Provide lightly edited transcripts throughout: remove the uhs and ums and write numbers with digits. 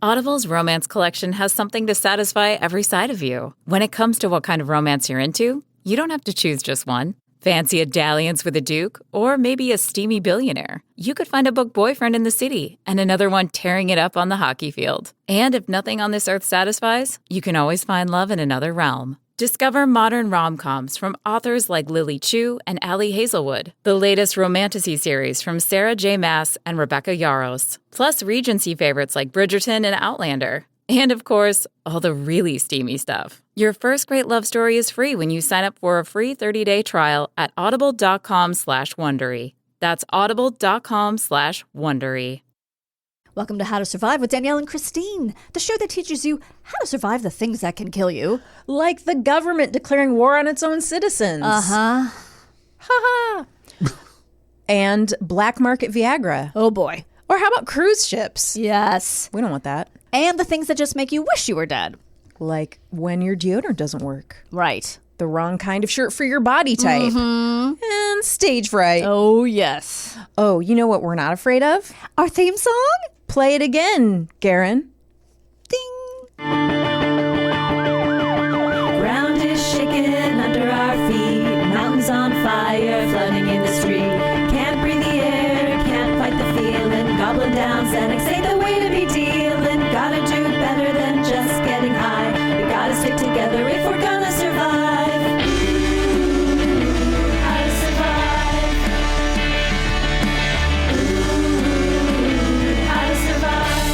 Audible's romance collection has something to satisfy every side of you. When it comes to what kind of romance you're into, you don't have to choose just one. Fancy a dalliance with a duke, or maybe a steamy billionaire. You could find a book boyfriend in the city and another one tearing it up on the hockey field. And if nothing on this earth satisfies, you can always find love in another realm. Discover modern rom-coms from authors like Lily Chu and Ali Hazelwood, the latest romantasy series from Sarah J. Maas and Rebecca Yarros, plus Regency favorites like Bridgerton and Outlander. And of course, all the really steamy stuff. Your first great love story is free when you sign up for a free 30-day trial at audible.com/Wondery. That's audible.com/Wondery. Welcome to How to Survive with Danielle and Kristine, the show that teaches you how to survive the things that can kill you. Like the government declaring war on its own citizens. Uh-huh. Ha-ha. And black market Viagra. Oh, boy. Or how about cruise ships? Yes. We don't want that. And the things that just make you wish you were dead. Like when your deodorant doesn't work. Right. The wrong kind of shirt for your body type. Mm-hmm. And stage fright. Oh, yes. Oh, you know what we're not afraid of? Our theme song? Play it again, Garen. Ding. Ground is shaking under our feet. Mountains on fire, flooding in the street. Can't breathe the air, can't fight the feeling. Gobbling down Xanax ain't the way to be dealing. Gotta do better than just getting high. We gotta stick together if we're gonna survive. How to survive. How to survive.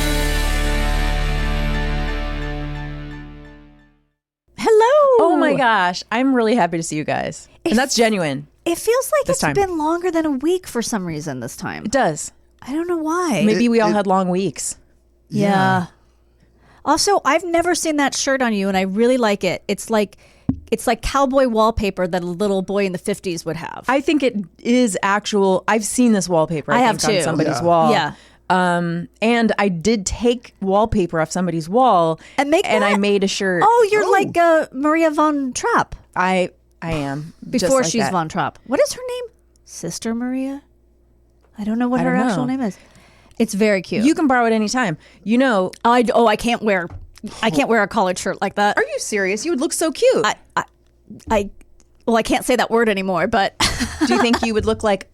Hello. Oh my gosh. I'm really happy to see you guys. And that's genuine. It feels like This it's time. been longer than a week for some reason this time. It does. I don't know why. Maybe we all had long weeks. Yeah. Also, I've never seen that shirt on you, and I really like it. It's like cowboy wallpaper that a little boy in the 50s would have. I think it is actual. I've seen this wallpaper. I have think, too. on somebody's Yeah. wall. Yeah. And I did take wallpaper off somebody's wall And make I that? made a shirt. Oh, you're like Maria von Trapp. I am just Before like she's that. von Trapp. What is her name? Sister Maria? I don't know what I her don't know. actual name is. It's very cute. You can borrow it anytime. You know. I can't wear a collared shirt like that. Are you serious? You would look so cute. I can't say that word anymore, but Do you think you would look like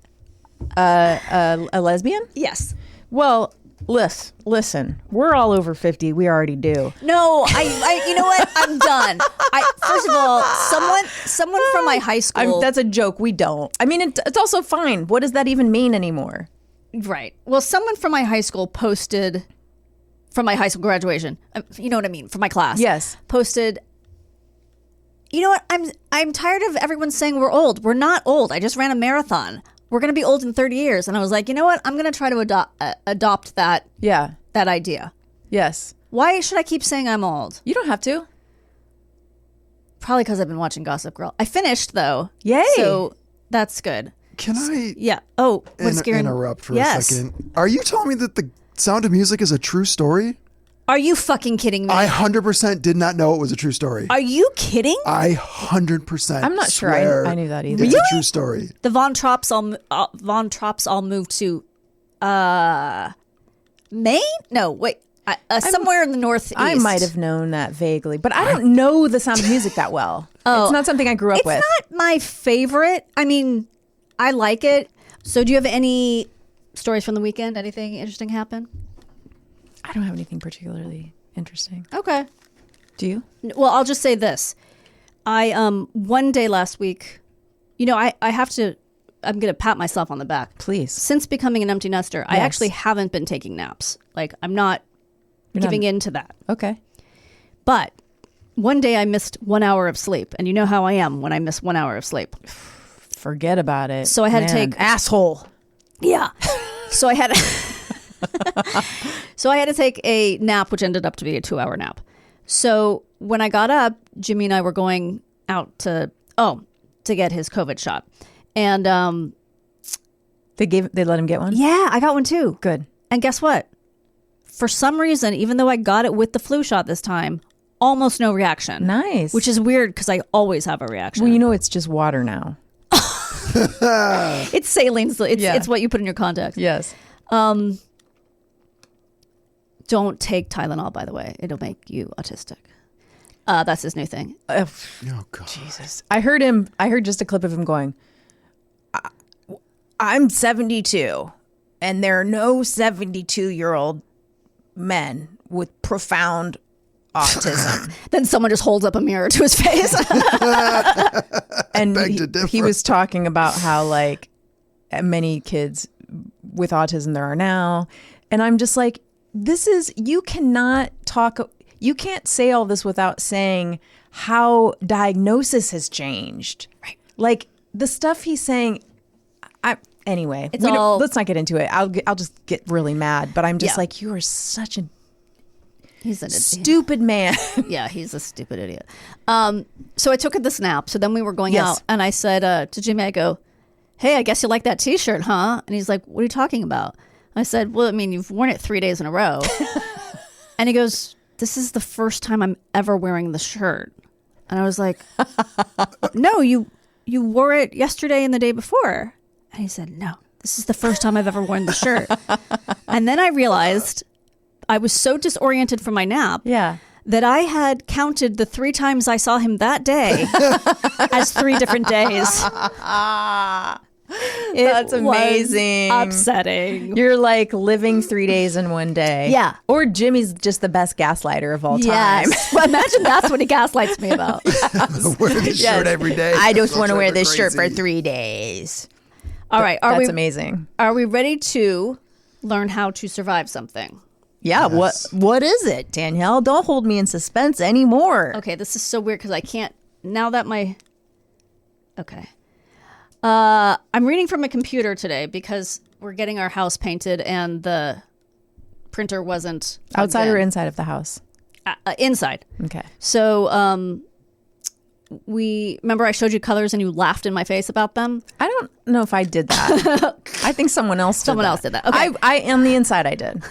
a lesbian? yes. Well, listen. We're all over 50. We already do. No, I you know what? I'm done. First of all, someone from my high school. That's a joke. We don't. I mean, it's also fine. What does that even mean anymore? Right. Well, someone from my high school posted, from my high school graduation, you know what I mean, from my class. Yes. Posted, you know what? I'm tired of everyone saying we're old. We're not old. I just ran a marathon. We're going to be old in 30 years. And I was like, you know what? I'm going to try to adopt that Yeah. that idea. Yes. Why should I keep saying I'm old? You don't have to. Probably because I've been watching Gossip Girl. I finished, though. Yay. So that's good. Can I Yeah. Oh, what's Garen? interrupt for Yes. a second? Are you telling me that the Sound of Music is a true story? Are you fucking kidding me? I 100% did not know it was a true story. Are you kidding? I 100% I'm not sure swear I knew that either. It's a true story. The Von Tropps all moved to Maine? No, wait. Somewhere in the northeast. I might have known that vaguely, but I don't know the Sound of Music that well. It's not something I grew up It's with. not my favorite. I mean, I like it. So do you have any stories from the weekend? Anything interesting happen? I don't have anything particularly interesting. Okay. Do you? Well, I'll just say this. I one day last week, you know, I have to, I'm going to pat myself on the back. Please. Since becoming an empty nester, I Yes. actually haven't been taking naps. Like, I'm not giving in to that. Okay. But one day I missed 1 hour of sleep. And you know how I am when I miss 1 hour of sleep. Forget about it. So I had to take asshole. Yeah. So I had to take a nap, which ended up to be a 2 hour nap. So when I got up, Jimmy and I were going out to get his COVID shot. And They let him get one? yeah, I got one too. Good. And guess what? For some reason, even though I got it with the flu shot this time, almost no reaction. Nice. Which is weird because I always have a reaction. Well, you know, it's just water now. It's saline. So Yeah. it's what you put in your contacts. Yes. Don't take Tylenol, by the way. It'll make you autistic. That's his new thing. Oh God. Jesus. I heard just a clip of him going, I'm 72 and there are no 72-year-old men with profound autism. Then someone just holds up a mirror to his face. And Beg to differ. he was talking about how like many kids with autism there are now. And I'm just like, you can't say all this without saying how diagnosis has changed. Right. Like the stuff he's saying, anyway, let's not get into it. I'll just get really mad, but I'm just like, you are such a stupid man. Yeah, he's a stupid idiot. So I took this nap. So then we were going out, and I said to Jimmy, I go, hey, I guess you like that T-shirt, huh? And he's like, what are you talking about? I said, well, I mean, you've worn it 3 days in a row. And he goes, this is the first time I'm ever wearing the shirt. And I was like, no, you wore it yesterday and the day before. And he said, no, this is the first time I've ever worn the shirt. And then I realized I was so disoriented from my nap that I had counted the 3 times I saw him that day as 3 different days. That's amazing. Upsetting. You're like living 3 days in one day. Yeah. Or Jimmy's just the best gaslighter of all time. Yes. Well, imagine that's what he gaslights me about. Wear this shirt every day. I just want to wear this crazy. shirt for 3 days. All right. That's amazing. Are we ready to learn how to survive something? Yeah. Yes. What is it, Danielle? Don't hold me in suspense anymore. Okay. This is so weird because I can't, now that okay. I'm reading from a computer today because we're getting our house painted and the printer wasn't Outside or inside of the house? Inside. Okay. So remember I showed you colors and you laughed in my face about them? I don't know if I did that. I think someone else did Someone that. else did that. Okay. I on the inside I did.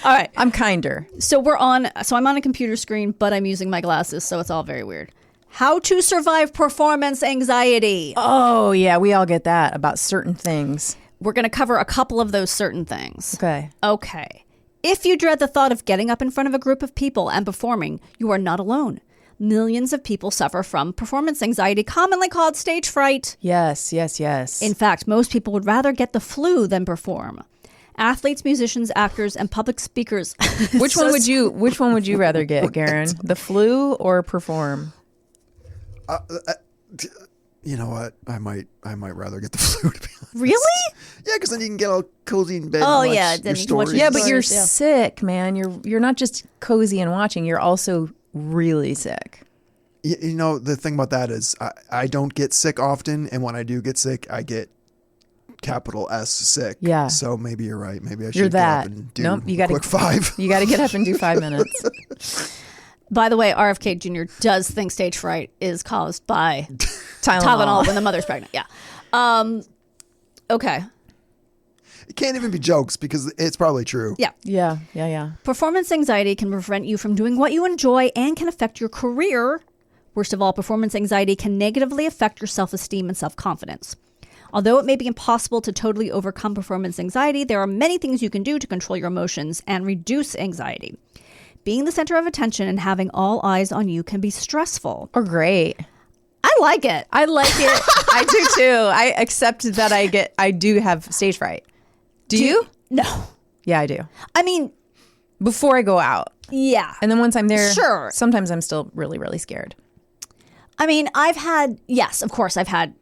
All right. I'm kinder. So I'm on a computer screen, but I'm using my glasses, so it's all very weird. How to survive performance anxiety. Oh, yeah. We all get that about certain things. We're going to cover a couple of those certain things. Okay. If you dread the thought of getting up in front of a group of people and performing, you are not alone. Millions of people suffer from performance anxiety, commonly called stage fright. Yes. In fact, most people would rather get the flu than perform. Athletes, musicians, actors, and public speakers. Which one would you rather get, Garen? The flu or perform? You know what? I might rather get the flu, to be honest. Really? Yeah, because then you can get all cozy in bed. Oh, and watch yeah, your then you can watch stories. Yeah, but you're Yeah. sick, man. You're not just cozy and watching. You're also really sick. You know, the thing about that is I don't get sick often, and when I do get sick, I get capital S sick. Yeah. So maybe you're right. Maybe I should You're get that. up and do Nope, you a gotta quick 5. You got to get up and do 5 minutes. By the way, RFK Jr. does think stage fright is caused by Tylenol. when the mother's pregnant. Yeah. Okay. It can't even be jokes because it's probably true. Yeah. Yeah. Performance anxiety can prevent you from doing what you enjoy and can affect your career. Worst of all, performance anxiety can negatively affect your self-esteem and self-confidence. Although it may be impossible to totally overcome performance anxiety, there are many things you can do to control your emotions and reduce anxiety. Being the center of attention and having all eyes on you can be stressful. Or great. I like it. I like it. I do too. I accept that I do have stage fright. Do you? No. Yeah, I do. I mean, Before I go out. yeah. And then once I'm there, Sure. sometimes I'm still really, really scared. I mean, I've had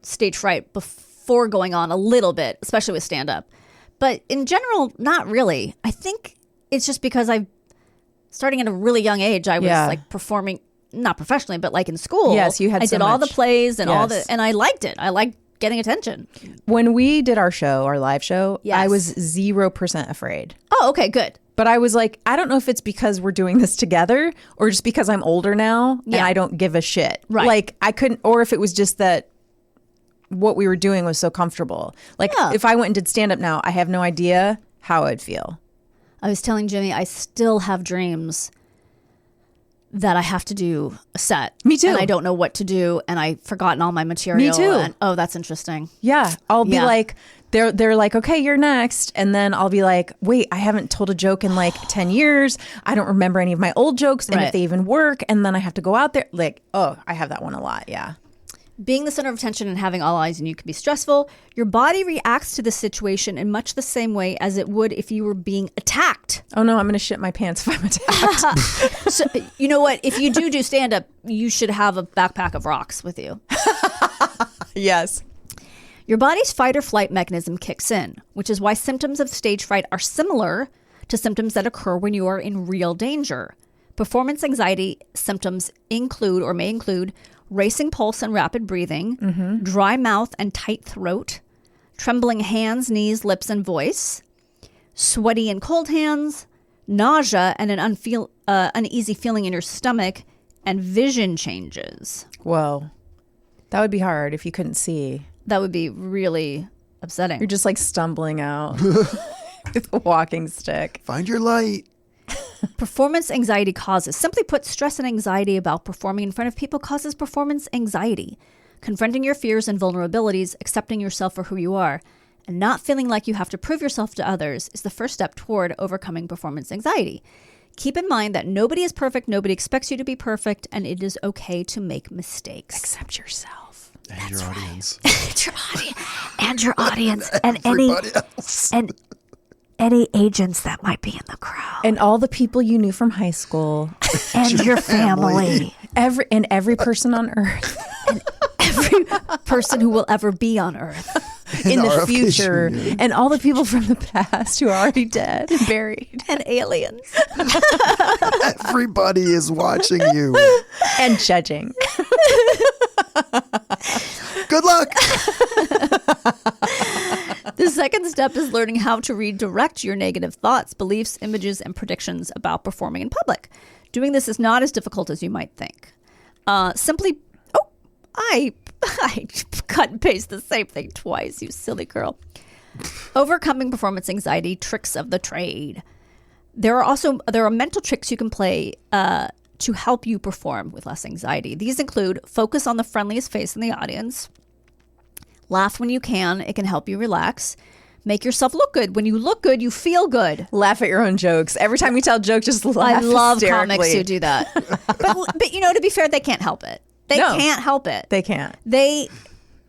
stage fright before going on a little bit, especially with stand-up. But in general, not really. I think it's just because starting at a really young age, I was like performing, not professionally, but like in school. Yes, you had I so did all the much. plays and Yes. and I liked it. I liked getting attention. When we did our live show, Yes. I was 0% afraid. Oh, okay, good. But I was like, I don't know if it's because we're doing this together or just because I'm older now and Yeah. I don't give a shit. Right. Like I couldn't, or if it was just that what we were doing was so comfortable. Like Yeah. if I went and did stand up now, I have no idea how I'd feel. I was telling Jimmy, I still have dreams that I have to do a set. Me too. And I don't know what to do, and I've forgotten all my material. Me too. And, oh, that's interesting. Yeah. I'll be Yeah. like, they're like, okay, you're next. And then I'll be like, wait, I haven't told a joke in like 10 years. I don't remember any of my old jokes and if they even work. And then I have to go out there. Like, oh, I have that one a lot. Yeah. Being the center of attention and having all eyes on you can be stressful. Your body reacts to the situation in much the same way as it would if you were being attacked. Oh no, I'm going to shit my pants if I'm attacked. So, you know what? If you do stand-up, you should have a backpack of rocks with you. Yes. Your body's fight or flight mechanism kicks in, which is why symptoms of stage fright are similar to symptoms that occur when you are in real danger. Performance anxiety symptoms include or may include racing pulse and rapid breathing, dry mouth and tight throat, trembling hands, knees, lips, and voice, sweaty and cold hands, nausea and an uneasy feeling in your stomach, and vision changes. Whoa. That would be hard if you couldn't see. That would be really upsetting. You're just like stumbling out with a walking stick. Find your light. Performance anxiety causes. Simply put, stress and anxiety about performing in front of people causes performance anxiety. Confronting your fears and vulnerabilities, accepting yourself for who you are, and not feeling like you have to prove yourself to others is the first step toward overcoming performance anxiety. Keep in mind that nobody is perfect, nobody expects you to be perfect, and it is okay to make mistakes. Accept yourself. And your audience. And your audience. And Everybody else. and any agents that might be in the crowd. And all the people you knew from high school. And your family. Every person on earth. Every person who will ever be on Earth. In the RFK future. Jr. And all the people from the past who are already dead and buried. And aliens. Everybody is watching you. And judging. Good luck. The second step is learning how to redirect your negative thoughts, beliefs, images, and predictions about performing in public. Doing this is not as difficult as you might think. I cut and paste the same thing twice, you silly girl. Overcoming performance anxiety, tricks of the trade. There are mental tricks you can play to help you perform with less anxiety. These include focus on the friendliest face in the audience. Laugh when you can. It can help you relax. Make yourself look good. When you look good, you feel good. Laugh at your own jokes. Every time you tell a joke, just laugh I love hysterically. comics who do that. But you know, to be fair, they can't help it. They can't help it. They can't. They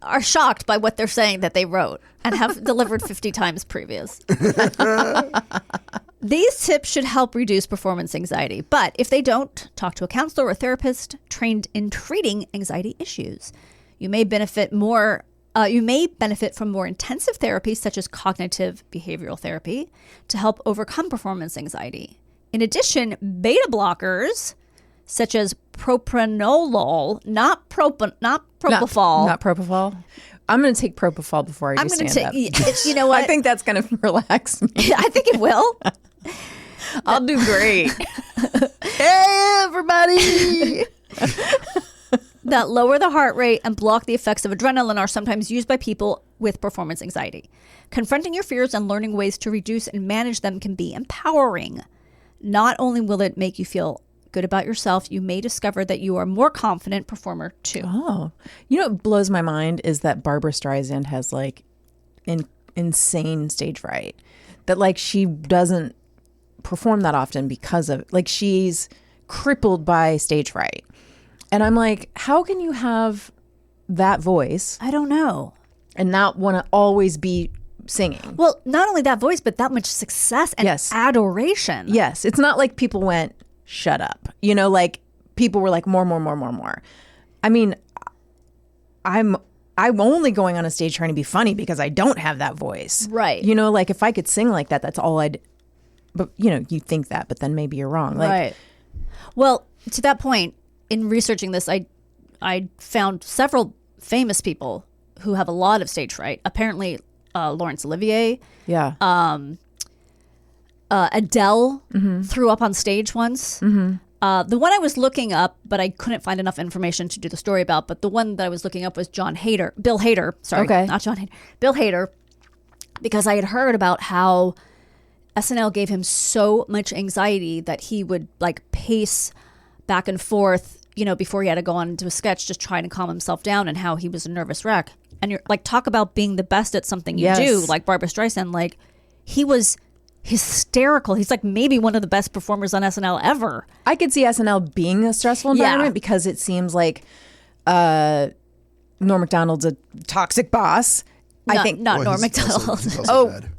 are shocked by what they're saying that they wrote and have delivered 50 times previous. These tips should help reduce performance anxiety. But if they don't, talk to a counselor or a therapist trained in treating anxiety issues. You may benefit from more intensive therapy, such as cognitive behavioral therapy, to help overcome performance anxiety. In addition, beta blockers, such as propranolol, not propofol. Not propofol. I'm going to take propofol before I do stand-up. You know what? I think that's going to relax me. I think it will. I'll do great. Hey, everybody! That lower the heart rate and block the effects of adrenaline are sometimes used by people with performance anxiety. Confronting your fears and learning ways to reduce and manage them can be empowering. Not only will it make you feel good about yourself, you may discover that you are a more confident performer too. Oh, you know what blows my mind is that Barbra Streisand has like insane stage fright. That like she doesn't perform that often because of like she's crippled by stage fright. And I'm like, how can you have that voice? I don't know. And not want to always be singing. Well, not only that voice, but that much success and adoration. Yes. It's not like people went, shut up. You know, like people were like, more. I mean, I'm only going on a stage trying to be funny because I don't have that voice. Right. You know, like if I could sing like that, that's all I'd, but you know, you think that, but then maybe you're wrong. Like, right. Well, to that point, in researching this, I found several famous people who have a lot of stage fright. Apparently, Laurence Olivier. Yeah. Adele threw up on stage once. Mm-hmm. The one I was looking up, but I couldn't find enough information to do the story about, but the one that I was looking up was Bill Hader. Sorry, not John Hader. Bill Hader, because I had heard about how SNL gave him so much anxiety that he would like pace back and forth, you know, before he had to go on to a sketch, just trying to calm himself down, and how he was a nervous wreck. and you're like, talk about being the best at something you Yes. do, like Barbara Streisand. Like, he was hysterical. He's like maybe one of the best performers on SNL ever. I could see SNL being a stressful environment because it seems like Norm Macdonald's a toxic boss. I think not Boy, Norm he's Macdonald. also- he's also dead.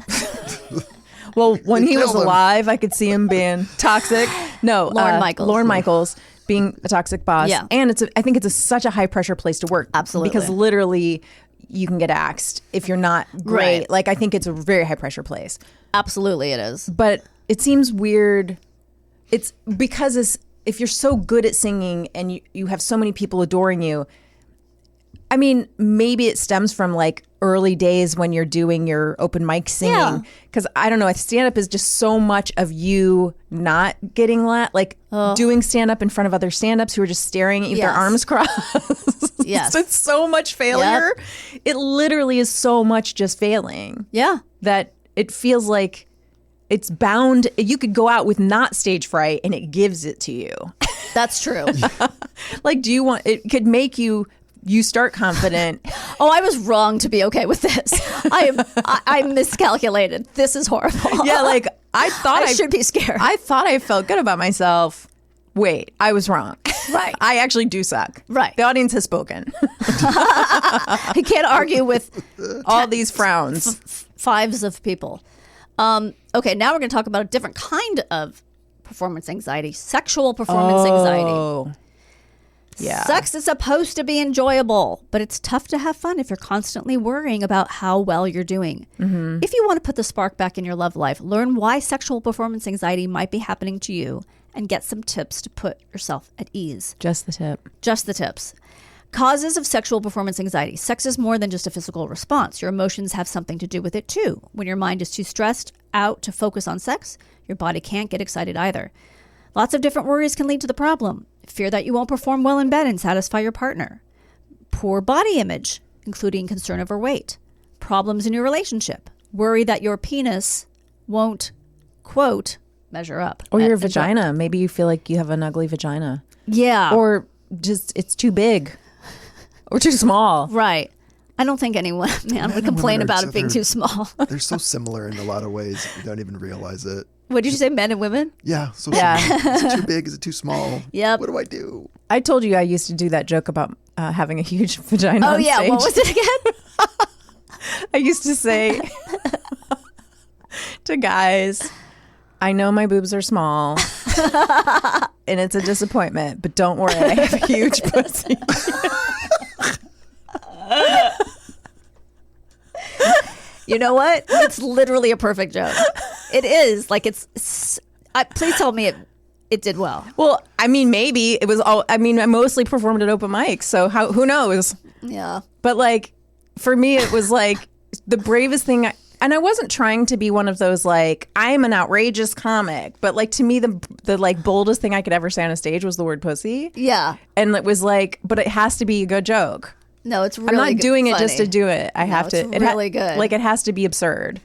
Well, when he was killed him. alive, I could see him being toxic. No, Lorne Michaels. Lorne Michaels being a toxic boss. Yeah. And I think it's such a high pressure place to work. Absolutely. Because literally you can get axed if you're not great. Right. Like, I think it's a very high pressure place. Absolutely, it is. But it seems weird. It's because if you're so good at singing and you have so many people adoring you, I mean, maybe it stems from like early days when you're doing your open mic Yeah. singing. Because I don't know, stand up is just so much of you not getting doing stand up in front of other stand ups who are just staring at you with their Yes. arms crossed. Yes. It's so much failure. It literally is so much just failing Yeah. that it feels like it's bound. You could go out with not stage fright and it gives it to you. That's true. Like, do you want, it could make you start confident. Oh, I was wrong to be okay with this. I miscalculated. This is horrible. Yeah, like I thought I should be scared. I thought I felt good about myself. Wait, I was wrong. Right. I actually do suck. Right. The audience has spoken. I can't argue with All these frowns. fives of people. Okay, now we're going to talk about a different kind of performance anxiety, sexual performance anxiety. Oh. Yeah. Sex is supposed to be enjoyable, but it's tough to have fun if you're constantly worrying about how well you're doing. Mm-hmm. If you want to put the spark back in your love life, learn why sexual performance anxiety might be happening to you and get some tips to put yourself at ease. Just the tip. Just the tips. Causes of sexual performance anxiety. Sex is more than just a physical response. Your emotions have something to do with it too. When your mind is too stressed out to focus on sex, your body can't get excited either. Lots of different worries can lead to the problem. Fear that you won't perform well in bed and satisfy your partner. Poor body image, including concern over weight. Problems in your relationship. Worry that your penis won't, quote, measure up. Or your vagina. Maybe you feel like you have an ugly vagina. Yeah. Or just it's too big. Or too small. Right. I don't think anyone, man, would and complain women are about it being too small. They're so similar in a lot of ways. You don't even realize it. What did you say, men and women? Yeah. So Yeah. similar. Is it too big? Is it too small? Yep. What do I do? I told you I used to do that joke about having a huge vagina Oh, on yeah. stage. What was it again? I used to say to guys, I know my boobs are small and it's a disappointment, but don't worry, I have a huge pussy. You know what? It's literally a perfect joke. It is. Like, please tell me it did well. Well, I mean, maybe it was all, I mean, I mostly performed at open mics, so who knows? Yeah. But like, for me, it was like the bravest thing. And I wasn't trying to be one of those like, I am an outrageous comic. But like, to me, the like boldest thing I could ever say on a stage was the word pussy. Yeah. And it was like, but it has to be a good joke. No, it's really I'm not doing it just to funny. do it. I have to. it's really good. Like, it has to be absurd.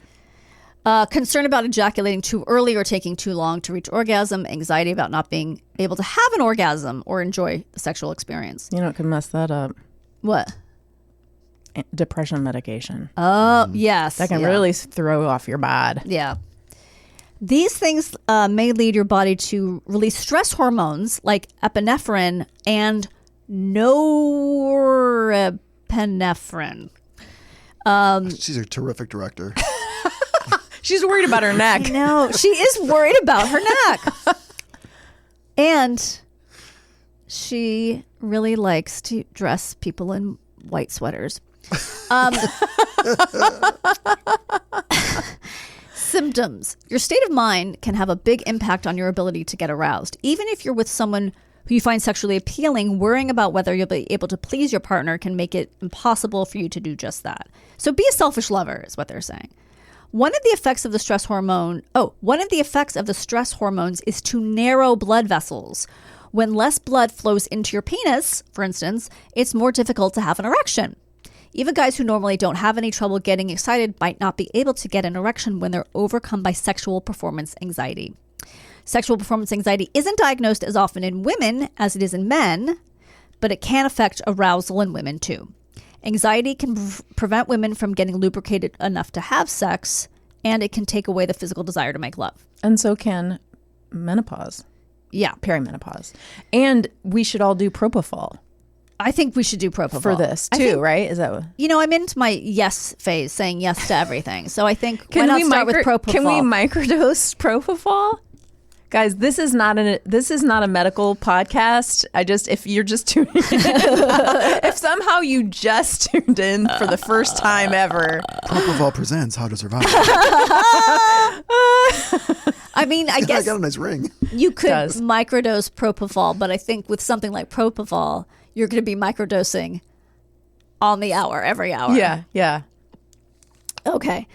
Concern about ejaculating too early or taking too long to reach orgasm. Anxiety about not being able to have an orgasm or enjoy the sexual experience. You know, it can mess that up. What? Depression medication. Oh, yes. That can yeah. really throw off your bod. Yeah. These things may lead your body to release stress hormones like epinephrine and norepinephrine. She's a terrific director. She's worried about her neck. No, she is worried about her neck. And she really likes to dress people in white sweaters. Symptoms. Your state of mind can have a big impact on your ability to get aroused. Even if you're with someone who you find sexually appealing, worrying about whether you'll be able to please your partner can make it impossible for you to do just that. So be a selfish lover is what they're saying. One of the effects of the stress hormones is to narrow blood vessels. When less blood flows into your penis, for instance, it's more difficult to have an erection. Even guys who normally don't have any trouble getting excited might not be able to get an erection when they're overcome by sexual performance anxiety. Sexual performance anxiety isn't diagnosed as often in women as it is in men, but it can affect arousal in women too. Anxiety can prevent women from getting lubricated enough to have sex, and it can take away the physical desire to make love. And so can menopause. Yeah. Perimenopause. And we should all do propofol. I think we should do propofol. For this too, right? Is that what? I'm into my yes phase, saying yes to everything. So I think why not start with propofol? Can we microdose propofol? Guys, this is not a medical podcast. If you're just tuning in, if somehow you just tuned in for the first time ever, Propofol presents How to Survive. I mean, I guess I got a nice ring. You could microdose propofol, but I think with something like propofol, you're going to be microdosing on the hour, every hour. Yeah. Okay.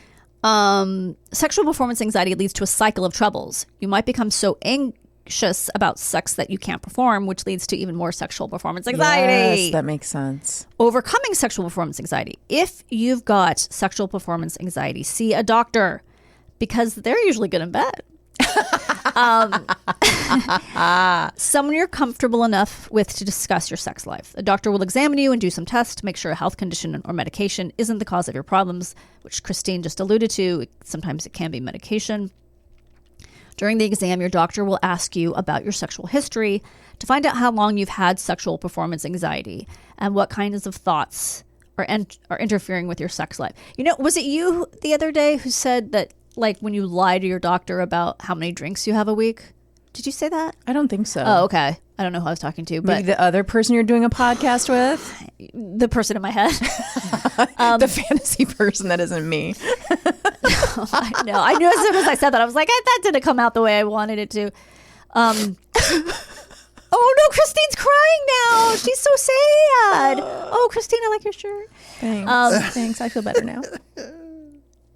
Sexual performance anxiety leads to a cycle of troubles. You might become so anxious about sex that you can't perform, which leads to even more sexual performance anxiety. Yes, that makes sense. Overcoming sexual performance anxiety. If you've got sexual performance anxiety, see a doctor, because they're usually good in bed. Someone you're comfortable enough with to discuss your sex life. A doctor will examine you and do some tests to make sure a health condition or medication isn't the cause of your problems, which Christine just alluded to. Sometimes it can be medication. During the exam, your doctor will ask you about your sexual history to find out how long you've had sexual performance anxiety and what kinds of thoughts are interfering with your sex life. Was it you the other day who said that, like, when you lie to your doctor about how many drinks you have a week? Did you say that? I don't think so. Oh, okay. I don't know who I was talking to, but maybe the other person you're doing a podcast with? The person in my head. The fantasy person that isn't me. I know. I knew as soon as I said that, I was like, that didn't come out the way I wanted it to. Oh no, Christine's crying now. She's so sad. Oh, Christine, I like your shirt. Thanks. Thanks. I feel better now.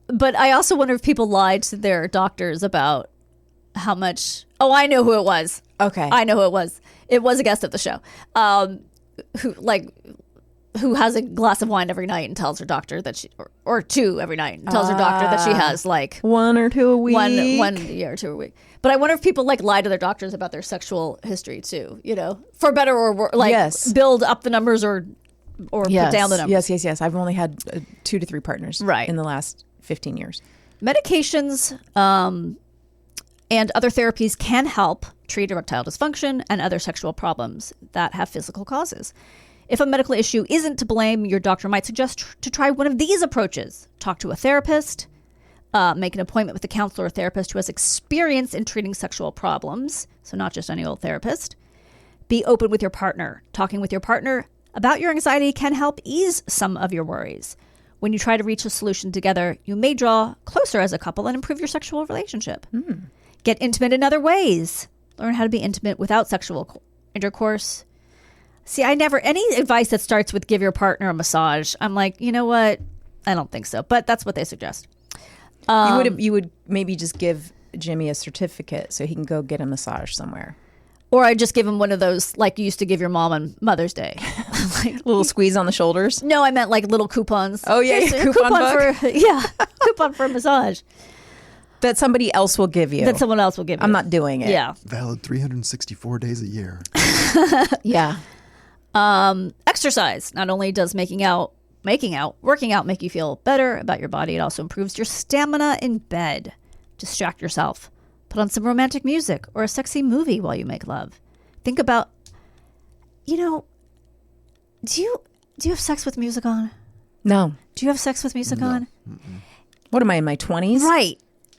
But I also wonder if people lied to their doctors about how much. Oh, I know who it was. Okay. I know who it was. It was a guest of the show. Who has a glass of wine every night and tells her doctor that she, or two every night, and tells her doctor that she has like one or two a week. One or two a week. But I wonder if people like lie to their doctors about their sexual history too, for better or worse, like build up the numbers or put down the numbers. Yes. I've only had 2 to 3 partners in the last 15 years. Medications and other therapies can help treat erectile dysfunction and other sexual problems that have physical causes. If a medical issue isn't to blame, your doctor might suggest to try one of these approaches. Talk to a therapist, make an appointment with a counselor or therapist who has experience in treating sexual problems, so not just any old therapist. Be open with your partner. Talking with your partner about your anxiety can help ease some of your worries. When you try to reach a solution together, you may draw closer as a couple and improve your sexual relationship. Get intimate in other ways. Learn how to be intimate without sexual intercourse. See, any advice that starts with give your partner a massage, I'm like, you know what? I don't think so. But that's what they suggest. You would maybe just give Jimmy a certificate so he can go get a massage somewhere. Or I just give him one of those like you used to give your mom on Mother's Day. Like, little squeeze on the shoulders? No, I meant like little coupons. Oh, yeah. Coupon book? Coupon for a massage. That somebody else will give you. That someone else will give you. I'm not doing it. Yeah. Valid 364 days a year. Yeah. Exercise. Not only does working out make you feel better about your body, it also improves your stamina in bed. Distract yourself. Put on some romantic music or a sexy movie while you make love. Think about, do you have sex with music on? No. Do you have sex with music on? Mm-mm. What am I, in my 20s? Right.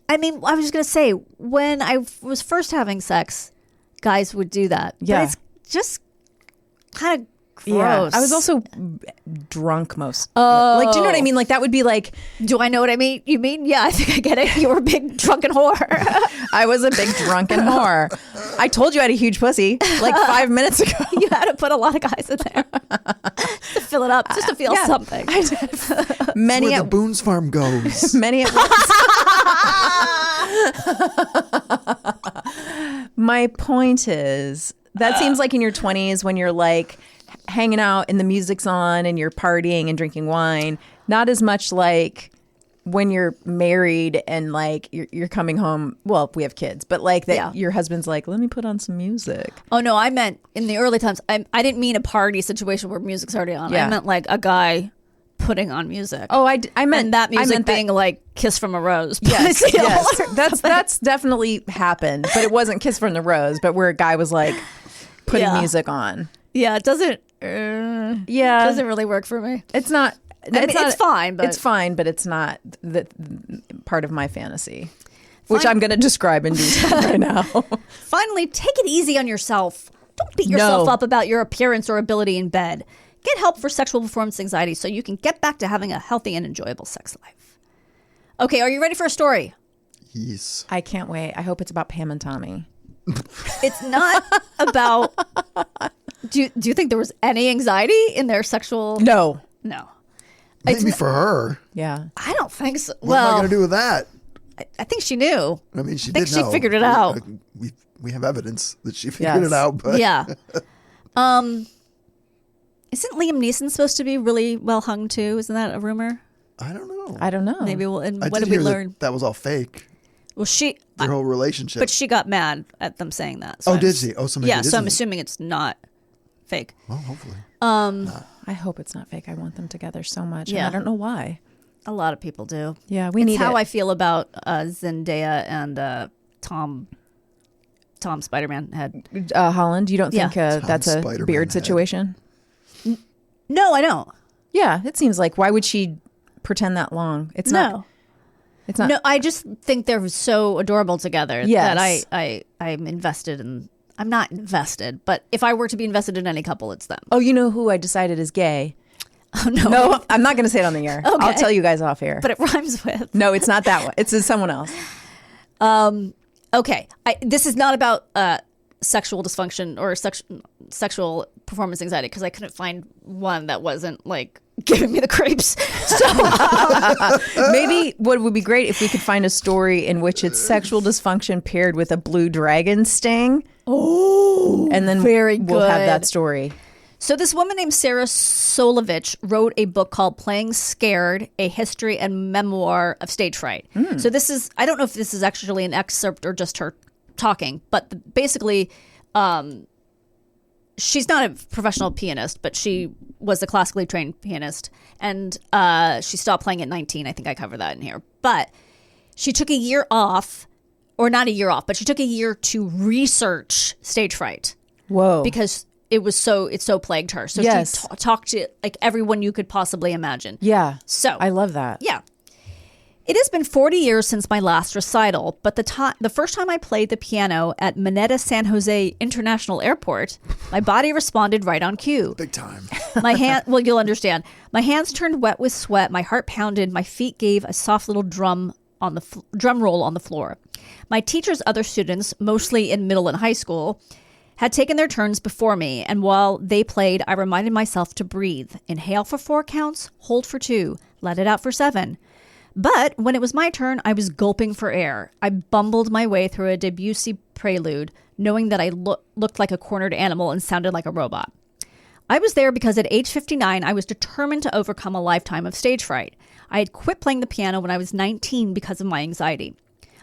I mean, I was just going to say, when I was first having sex, guys would do that. Yeah. But it's just kind of gross. Yeah. I was also drunk most. Like, do you know what I mean? Like, that would be like... Do I know what I mean? You mean? Yeah, I think I get it. You were a big drunken whore. I was a big drunken whore. I told you I had a huge pussy like 5 minutes ago. You had to put a lot of guys in there just to fill it up, just to feel something. Many where at the Boone's Farm goes. Many at once. My point is, that seems like in your 20s when you're like hanging out and the music's on and you're partying and drinking wine. Not as much like when you're married and like you're coming home. Well, we have kids, but like that your husband's like, let me put on some music. Oh no, I meant in the early times. I didn't mean a party situation where music's already on. Yeah. I meant like a guy putting on music. Oh, I meant and that music I meant being like "Kiss from a Rose." Yes, that's definitely happened, but it wasn't "Kiss from the Rose," but where a guy was like putting music on. Yeah, it doesn't. Doesn't really work for me. It's not. It's fine, but it's fine, but it's not the part of my fantasy, which I'm going to describe in detail right now. Finally, take it easy on yourself. Don't beat yourself up about your appearance or ability in bed. Get help for sexual performance anxiety so you can get back to having a healthy and enjoyable sex life. Okay, are you ready for a story? Yes. I can't wait. I hope it's about Pam and Tommy. It's not about... Do you think there was any anxiety in their sexual... No. Maybe for her. Yeah. I don't think so. What am I going to do with that? I think she knew. I mean, she I think did she know. figured it out. We have evidence that she figured it out. But yeah. Isn't Liam Neeson supposed to be really well hung too? Isn't that a rumor? I don't know. I don't know. Maybe we'll. And I what did did we hear learn? that was all fake. Well, Their whole relationship. but she got mad at them saying that. So did she? Oh, so maybe it so I'm isn't. assuming it's not fake. Well, hopefully. I hope it's not fake. I want them together so much. Yeah. And I don't know why. A lot of people do. Yeah, we It's need how it. I feel about Zendaya and Tom Spider-Man head. Holland, you don't Yeah. think that's a Spider-Man beard head. situation? No, I don't. Yeah, it seems like. Why would she pretend that long? It's not. It's not. No, I just think they're so adorable together Yes. that I'm invested in. I'm not invested, but if I were to be invested in any couple, it's them. Oh, you know who I decided is gay? Oh, no. No, I'm not going to say it on the air. Okay. I'll tell you guys off air. But it rhymes with. No, it's not that one. It's someone else. Okay. This is not about sexual dysfunction or sexual performance anxiety because I couldn't find one that wasn't like giving me the creeps. So Maybe what would be great if we could find a story in which it's sexual dysfunction paired with a blue dragon sting. Oh, And then very we'll have good. that story. So this woman named Sarah Solovich wrote a book called Playing Scared, A History and Memoir of Stage Fright. So this is, I don't know if this is actually an excerpt or just her talking, but basically she's not a professional pianist, but she was a classically trained pianist. And she stopped playing at 19. I think I cover that in here. But she took a year off, or not a year off, but she took a year to research stage fright. Whoa. Because it so plagued her. So Yes. she talked to like everyone you could possibly imagine. Yeah. So I love that. yeah. It has been 40 years since my last recital, but the first time I played the piano at Mineta San Jose International Airport, my body responded right on cue. Big time. Well, you'll understand. My hands turned wet with sweat, my heart pounded, my feet gave a soft little drum roll on the floor. My teacher's other students, mostly in middle and high school, had taken their turns before me, and while they played, I reminded myself to breathe. Inhale for 4 counts, hold for 2, let it out for 7. But when it was my turn, I was gulping for air. I bumbled my way through a Debussy prelude, knowing that I looked like a cornered animal and sounded like a robot. I was there because at age 59, I was determined to overcome a lifetime of stage fright. I had quit playing the piano when I was 19 because of my anxiety.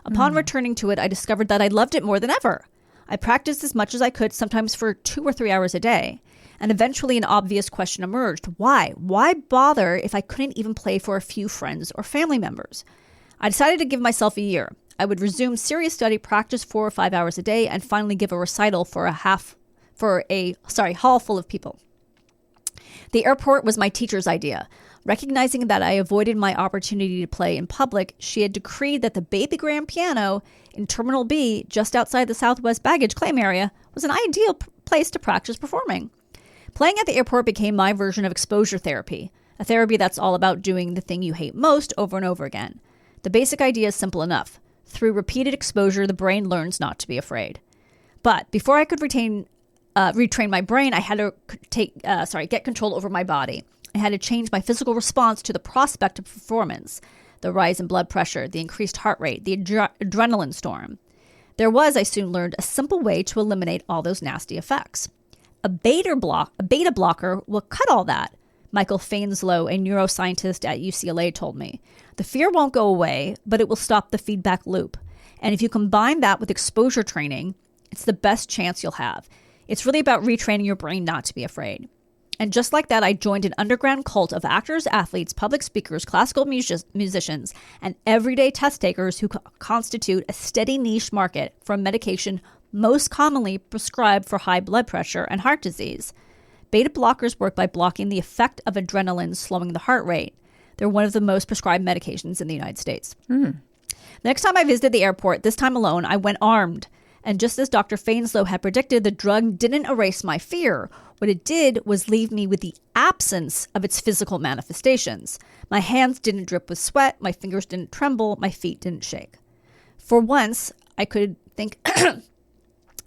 Upon returning to it, I discovered that I loved it more than ever. I practiced as much as I could, sometimes for 2 or 3 hours a day. And eventually an obvious question emerged. Why? Why bother if I couldn't even play for a few friends or family members? I decided to give myself a year. I would resume serious study, practice 4 or 5 hours a day, and finally give a recital for a hall full of people. The airport was my teacher's idea. Recognizing that I avoided my opportunity to play in public, she had decreed that the baby grand piano in Terminal B, just outside the Southwest baggage claim area, was an ideal place to practice performing. Playing at the airport became my version of exposure therapy, a therapy that's all about doing the thing you hate most over and over again. The basic idea is simple enough. Through repeated exposure, the brain learns not to be afraid. But before I could retrain my brain, I had to get control over my body. I had to change my physical response to the prospect of performance, the rise in blood pressure, the increased heart rate, the adrenaline storm. There was, I soon learned, a simple way to eliminate all those nasty effects. A beta blocker will cut all that, Michael Fainslow, a neuroscientist at UCLA, told me. The fear won't go away, but it will stop the feedback loop. And if you combine that with exposure training, it's the best chance you'll have. It's really about retraining your brain not to be afraid. And just like that, I joined an underground cult of actors, athletes, public speakers, classical musicians, and everyday test takers who constitute a steady niche market for a medication most commonly prescribed for high blood pressure and heart disease. Beta blockers work by blocking the effect of adrenaline, slowing the heart rate. They're one of the most prescribed medications in the United States. Next time I visited the airport, this time alone, I went armed. And just as Dr. Fainslow had predicted, the drug didn't erase my fear. What it did was leave me with the absence of its physical manifestations. My hands didn't drip with sweat, my fingers didn't tremble, my feet didn't shake. For once, I could think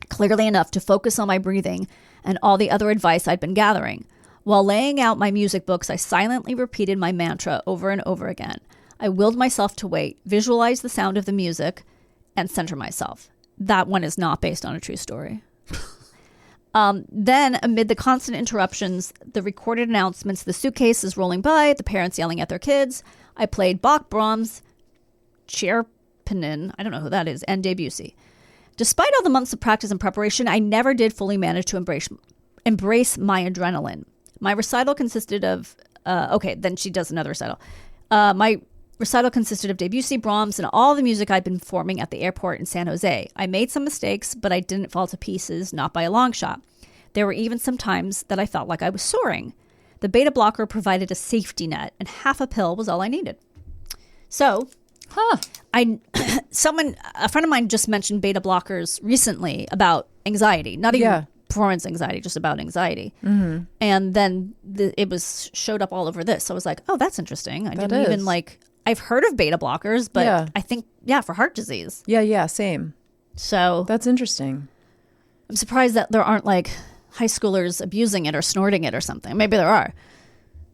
clearly enough to focus on my breathing and all the other advice I'd been gathering. While laying out my music books, I silently repeated my mantra over and over again. I willed myself to wait, visualize the sound of the music, and center myself. That one is not based on a true story. Then, amid the constant interruptions, the recorded announcements, the suitcases rolling by, the parents yelling at their kids, I played Bach, Brahms, Cherpinin, I don't know who that is, and Debussy. Despite all the months of practice and preparation, I never did fully manage to embrace my adrenaline. My recital consisted of, then she does another recital. My recital consisted of Debussy, Brahms, and all the music I'd been performing at the airport in San Jose. I made some mistakes, but I didn't fall to pieces, not by a long shot. There were even some times that I felt like I was soaring. The beta blocker provided a safety net, and half a pill was all I needed. So, a friend of mine just mentioned beta blockers recently about anxiety, not even performance anxiety, just about anxiety. And then it showed up all over this. So I was like, oh, that's interesting. I didn't even I've heard of beta blockers, but I think, for heart disease. Yeah, same. So that's interesting. I'm surprised that there aren't high schoolers abusing it or snorting it or something. Maybe there are.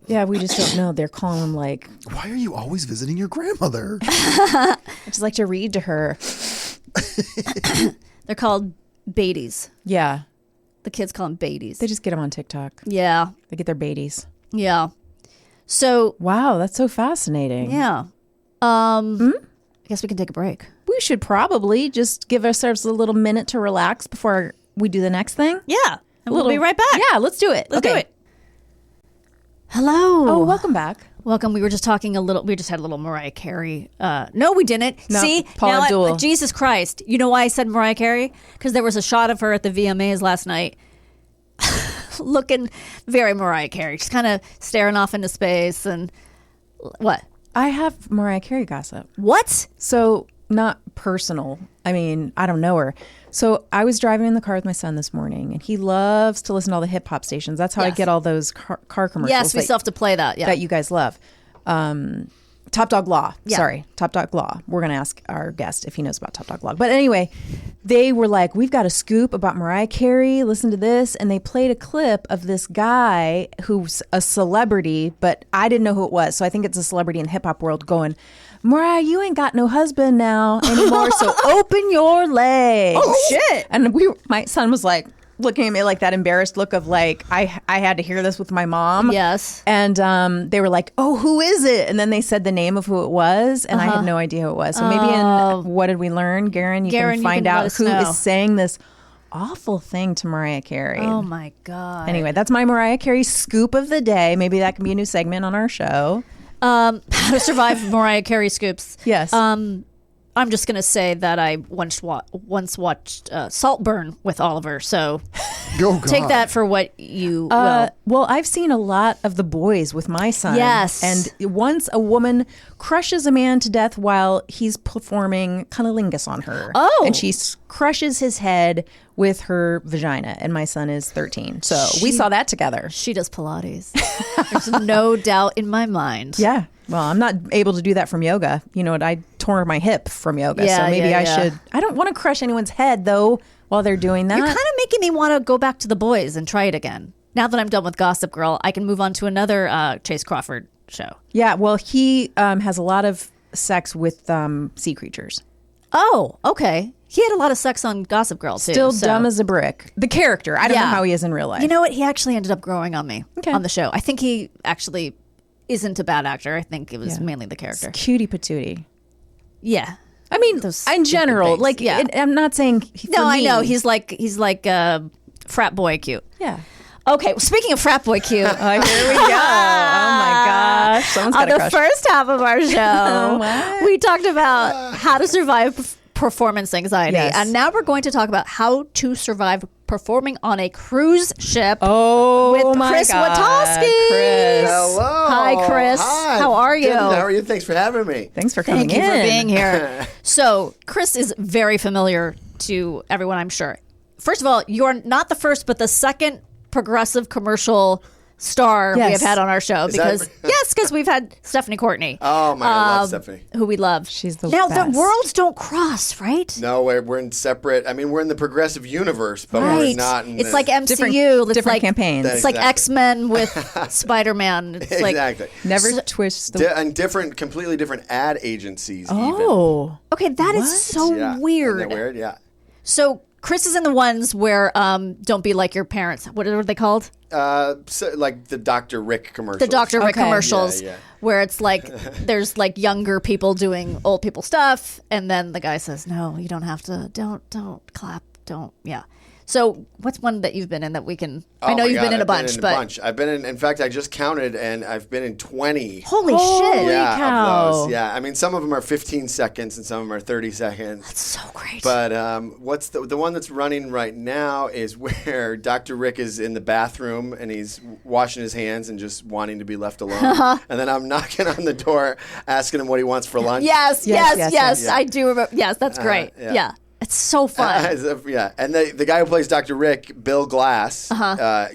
Yeah, we just don't know. They're calling them why are you always visiting your grandmother? I just like to read to her. They're called baities. Yeah. The kids call them baities. They just get them on TikTok. Yeah. They get their baities. Yeah. So. Wow, that's so fascinating. Yeah. I guess we can take a break. We should probably just give ourselves a little minute to relax before we do the next thing. Yeah. And we'll be right back. Yeah, let's do it. Let's do it. Hello. Oh, welcome back. Welcome. We were just talking we just had a little Mariah Carey. No, we didn't. No, See? Paula Abdul. Jesus Christ. You know why I said Mariah Carey? Because there was a shot of her at the VMAs last night looking very Mariah Carey. Just kind of staring off into space and what? I have Mariah Carey gossip. What? So, not personal. I mean, I don't know her. So I was driving in the car with my son this morning, and he loves to listen to all the hip hop stations. That's how I get all those car commercials. Yes, we still have to play that. Yeah, that you guys love. Top Dog Law. Yeah. Sorry, Top Dog Law. We're gonna ask our guest if he knows about Top Dog Law. But anyway, they were like, "We've got a scoop about Mariah Carey. Listen to this," and they played a clip of this guy who's a celebrity, but I didn't know who it was. So I think it's a celebrity in the hip hop world going, "Mariah, you ain't got no husband now anymore, so open your legs." Oh shit! And my son was like looking at me like that embarrassed look of like I had to hear this with my mom. Yes. And they were like, "Oh, who is it?" And then they said the name of who it was, and I had no idea who it was. So maybe in What Did We Learn, Garen, you can find out who is saying this awful thing to Mariah Carey. Oh my God. Anyway, that's my Mariah Carey scoop of the day. Maybe that can be a new segment on our show. How to survive Mariah Carey scoops. Yes. I'm just going to say that I once watched Saltburn with Oliver, so take that for what you will. Well, I've seen a lot of The Boys with my son. Yes. And once a woman crushes a man to death while he's performing cunnilingus on her. Oh. And she crushes his head with her vagina, and my son is 13. So we saw that together. She does Pilates. There's no doubt in my mind. Yeah. Well, I'm not able to do that from yoga. You know what? I tore my hip from yoga. So maybe I should. I don't want to crush anyone's head, though, while they're doing that. You're kind of making me want to go back to The Boys and try it again. Now that I'm done with Gossip Girl, I can move on to another Chase Crawford show. Yeah. Well, he has a lot of sex with sea creatures. Oh, okay. He had a lot of sex on Gossip Girl, too. Still dumb as a brick. The character. I don't know how he is in real life. You know what? He actually ended up growing on me on the show. I think he actually isn't a bad actor. I think it was mainly the character. It's cutie patootie. Yeah. I mean, in general, things. like, I'm not saying. No, I know. He's like frat boy cute. Yeah. Okay, well, speaking of frat boy Q. Here we go. Oh my gosh. Someone's got a On the crush. first half of our show, What? we talked about how to survive performance anxiety. Yes. And now we're going to talk about how to survive performing on a cruise ship Oh with my Chris God. Witaske. Chris. Hello. Hi, Chris. Hi. How are you? Good. How are you? Thanks for having me. Thanks for coming Thank you in. for being here. So, Chris is very familiar to everyone, I'm sure. First of all, you're not the first, but the second progressive commercial star we Yes. have had on our show. Is that- Because we've had Stephanie Courtney. Oh my God, I love Stephanie. Who we love. She's the now, best. the worlds don't cross, right? No, we're in separate. I mean, we're in the progressive universe, but we're Right. not. In It's the, like MCU. Different it's like campaigns. It's like Exactly. X-Men with Spider-Man. It's like, exactly. Never twist the. And different, completely different ad agencies. Oh. okay, that is What? so even. Yeah. weird. Isn't that weird? Yeah. So Chris is in the ones where don't be like your parents. What are they called? So, like the Dr. Rick commercials. The Dr. Rick Okay. commercials, Yeah. where it's like there's like younger people doing old people stuff, and then the guy says, "No, you don't have to. Don't clap. Don't." Yeah. So what's one that you've been in that we can? I Oh know my you've God, been in a I've been bunch, in a but bunch. I've been in fact, I just counted, and I've been in 20. holy shit, Yeah, cow. of those. Yeah, I mean, some of them are 15 seconds, and some of them are 30 seconds. that's so great. But what's the one that's running right now is where Dr. Rick is in the bathroom and he's washing his hands and just wanting to be left alone. And then I'm knocking on the door, asking him what he wants for lunch. yes, Yes, yes, yes, yes. I do remember. Yes, that's great. yeah. Yeah, it's so fun. Yeah, and the guy who plays Dr. Rick, Bill Glass,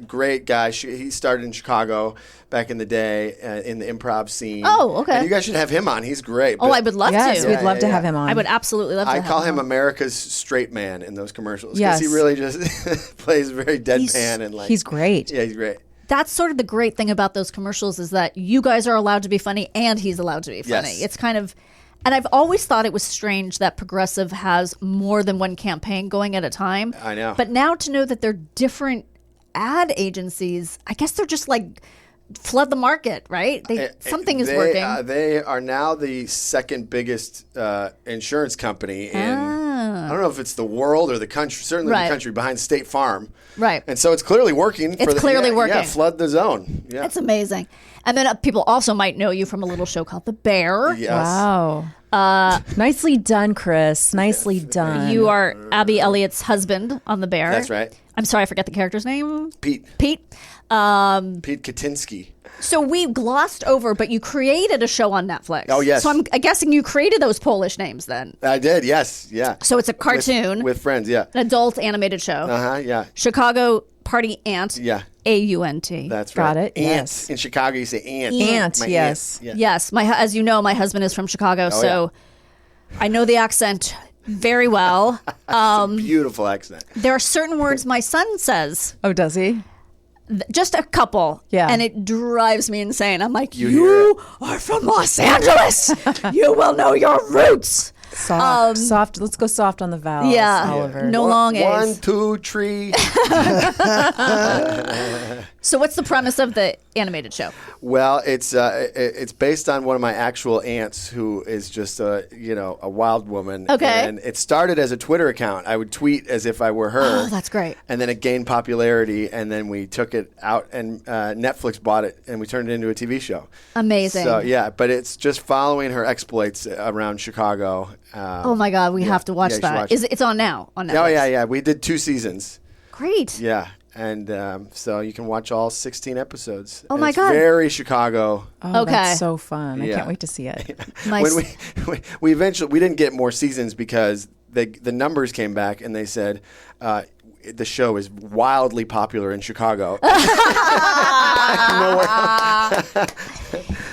great guy. He started in Chicago back in the day in the improv scene. Oh, okay. And you guys should have him on. He's great. Oh, I would love Yes, to. we'd love to yeah. have him on. I would absolutely love to. I have call him on. America's straight man in those commercials Yes. because he really just plays very deadpan and like He's great. Yeah, he's great. That's sort of the great thing about those commercials is that you guys are allowed to be funny and he's allowed to be funny. Yes. It's kind of, and I've always thought it was strange that Progressive has more than one campaign going at a time. I know. But now to know that they're different ad agencies, I guess they're just like flood the market, right? Something is working. They are now the second biggest insurance company in. I don't know if it's the world or the country. Certainly Right. the country behind State Farm. Right. And so it's clearly working. It's clearly working. Yeah, flood the zone. Yeah. It's amazing. And then people also might know you from a little show called The Bear. Yes. Wow. Nicely done, Chris. Nicely done. You are Abby Elliott's husband on The Bear. That's right. I'm sorry, I forget the character's name. Pete Pete. Katinsky. So we glossed over, but you created a show on Netflix. Oh, yes. So I'm guessing you created those Polish names then. I did. Yes. Yeah. So it's a cartoon, with friends. Yeah. an adult animated show. Yeah. Chicago Party Ant. Yeah. AUNT. That's Got right. it, Ant. yes. In Chicago, you say ant. Ant, My yes. Ant. Yeah. Yes, as you know, my husband is from Chicago, so I know the accent very well. Beautiful accent. There are certain words my son says, Oh, does he? just a couple, Yeah. and it drives me insane. I'm like, You you are from Los Angeles. You will know your roots. Soft. Let's go soft on the vowels, Yeah. Oliver. No long A's. 1, 2, 3. So what's the premise of the animated show? Well, it's based on one of my actual aunts who is just a wild woman. Okay. And it started as a Twitter account. I would tweet as if I were her. Oh, that's great. And then it gained popularity, and then we took it out, and Netflix bought it, and we turned it into a TV show. Amazing. So yeah, but it's just following her exploits around Chicago. Oh my God, we have to watch Yeah, you should that. watch it. It's on now on Netflix. Oh yeah. We did 2 seasons. Great. Yeah. And so you can watch all 16 episodes. Oh And my it's God. Very Chicago. Oh, Okay. that's so fun. I Yeah. can't wait to see it. Nice. When we eventually didn't get more seasons because the numbers came back and they said the show is wildly popular in Chicago.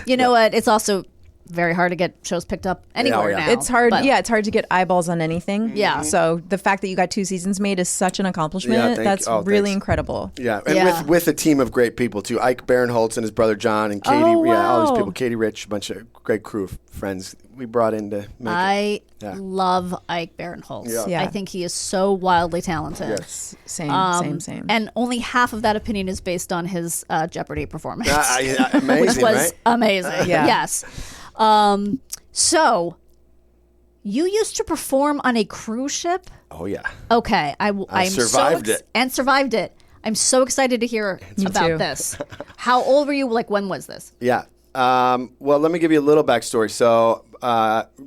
You know what? It's also very hard to get shows picked up anywhere yeah. now. It's hard. but- Yeah, it's hard to get eyeballs on anything. Yeah. So the fact that you got 2 seasons made is such an accomplishment. Yeah, That's oh, really thanks. incredible. Yeah, and Yeah. with a team of great people too. Ike Barinholtz and his brother John and Katie. Oh, Yeah, all wow. these people. Katie Rich, a bunch of great crew of friends we brought in to make it. I Yeah. love Ike Barinholtz. Yeah. Yeah. I think he is so wildly talented. Yes. Same. And only half of that opinion is based on his Jeopardy performance, Amazing, which was right? amazing. Yeah. Yes. So you used to perform on a cruise ship? Oh yeah. Okay, I'm survived so it. and survived it. I'm so excited to hear about too. this. How old were you? Like, when was this? Yeah. Well, let me give you a little backstory. So,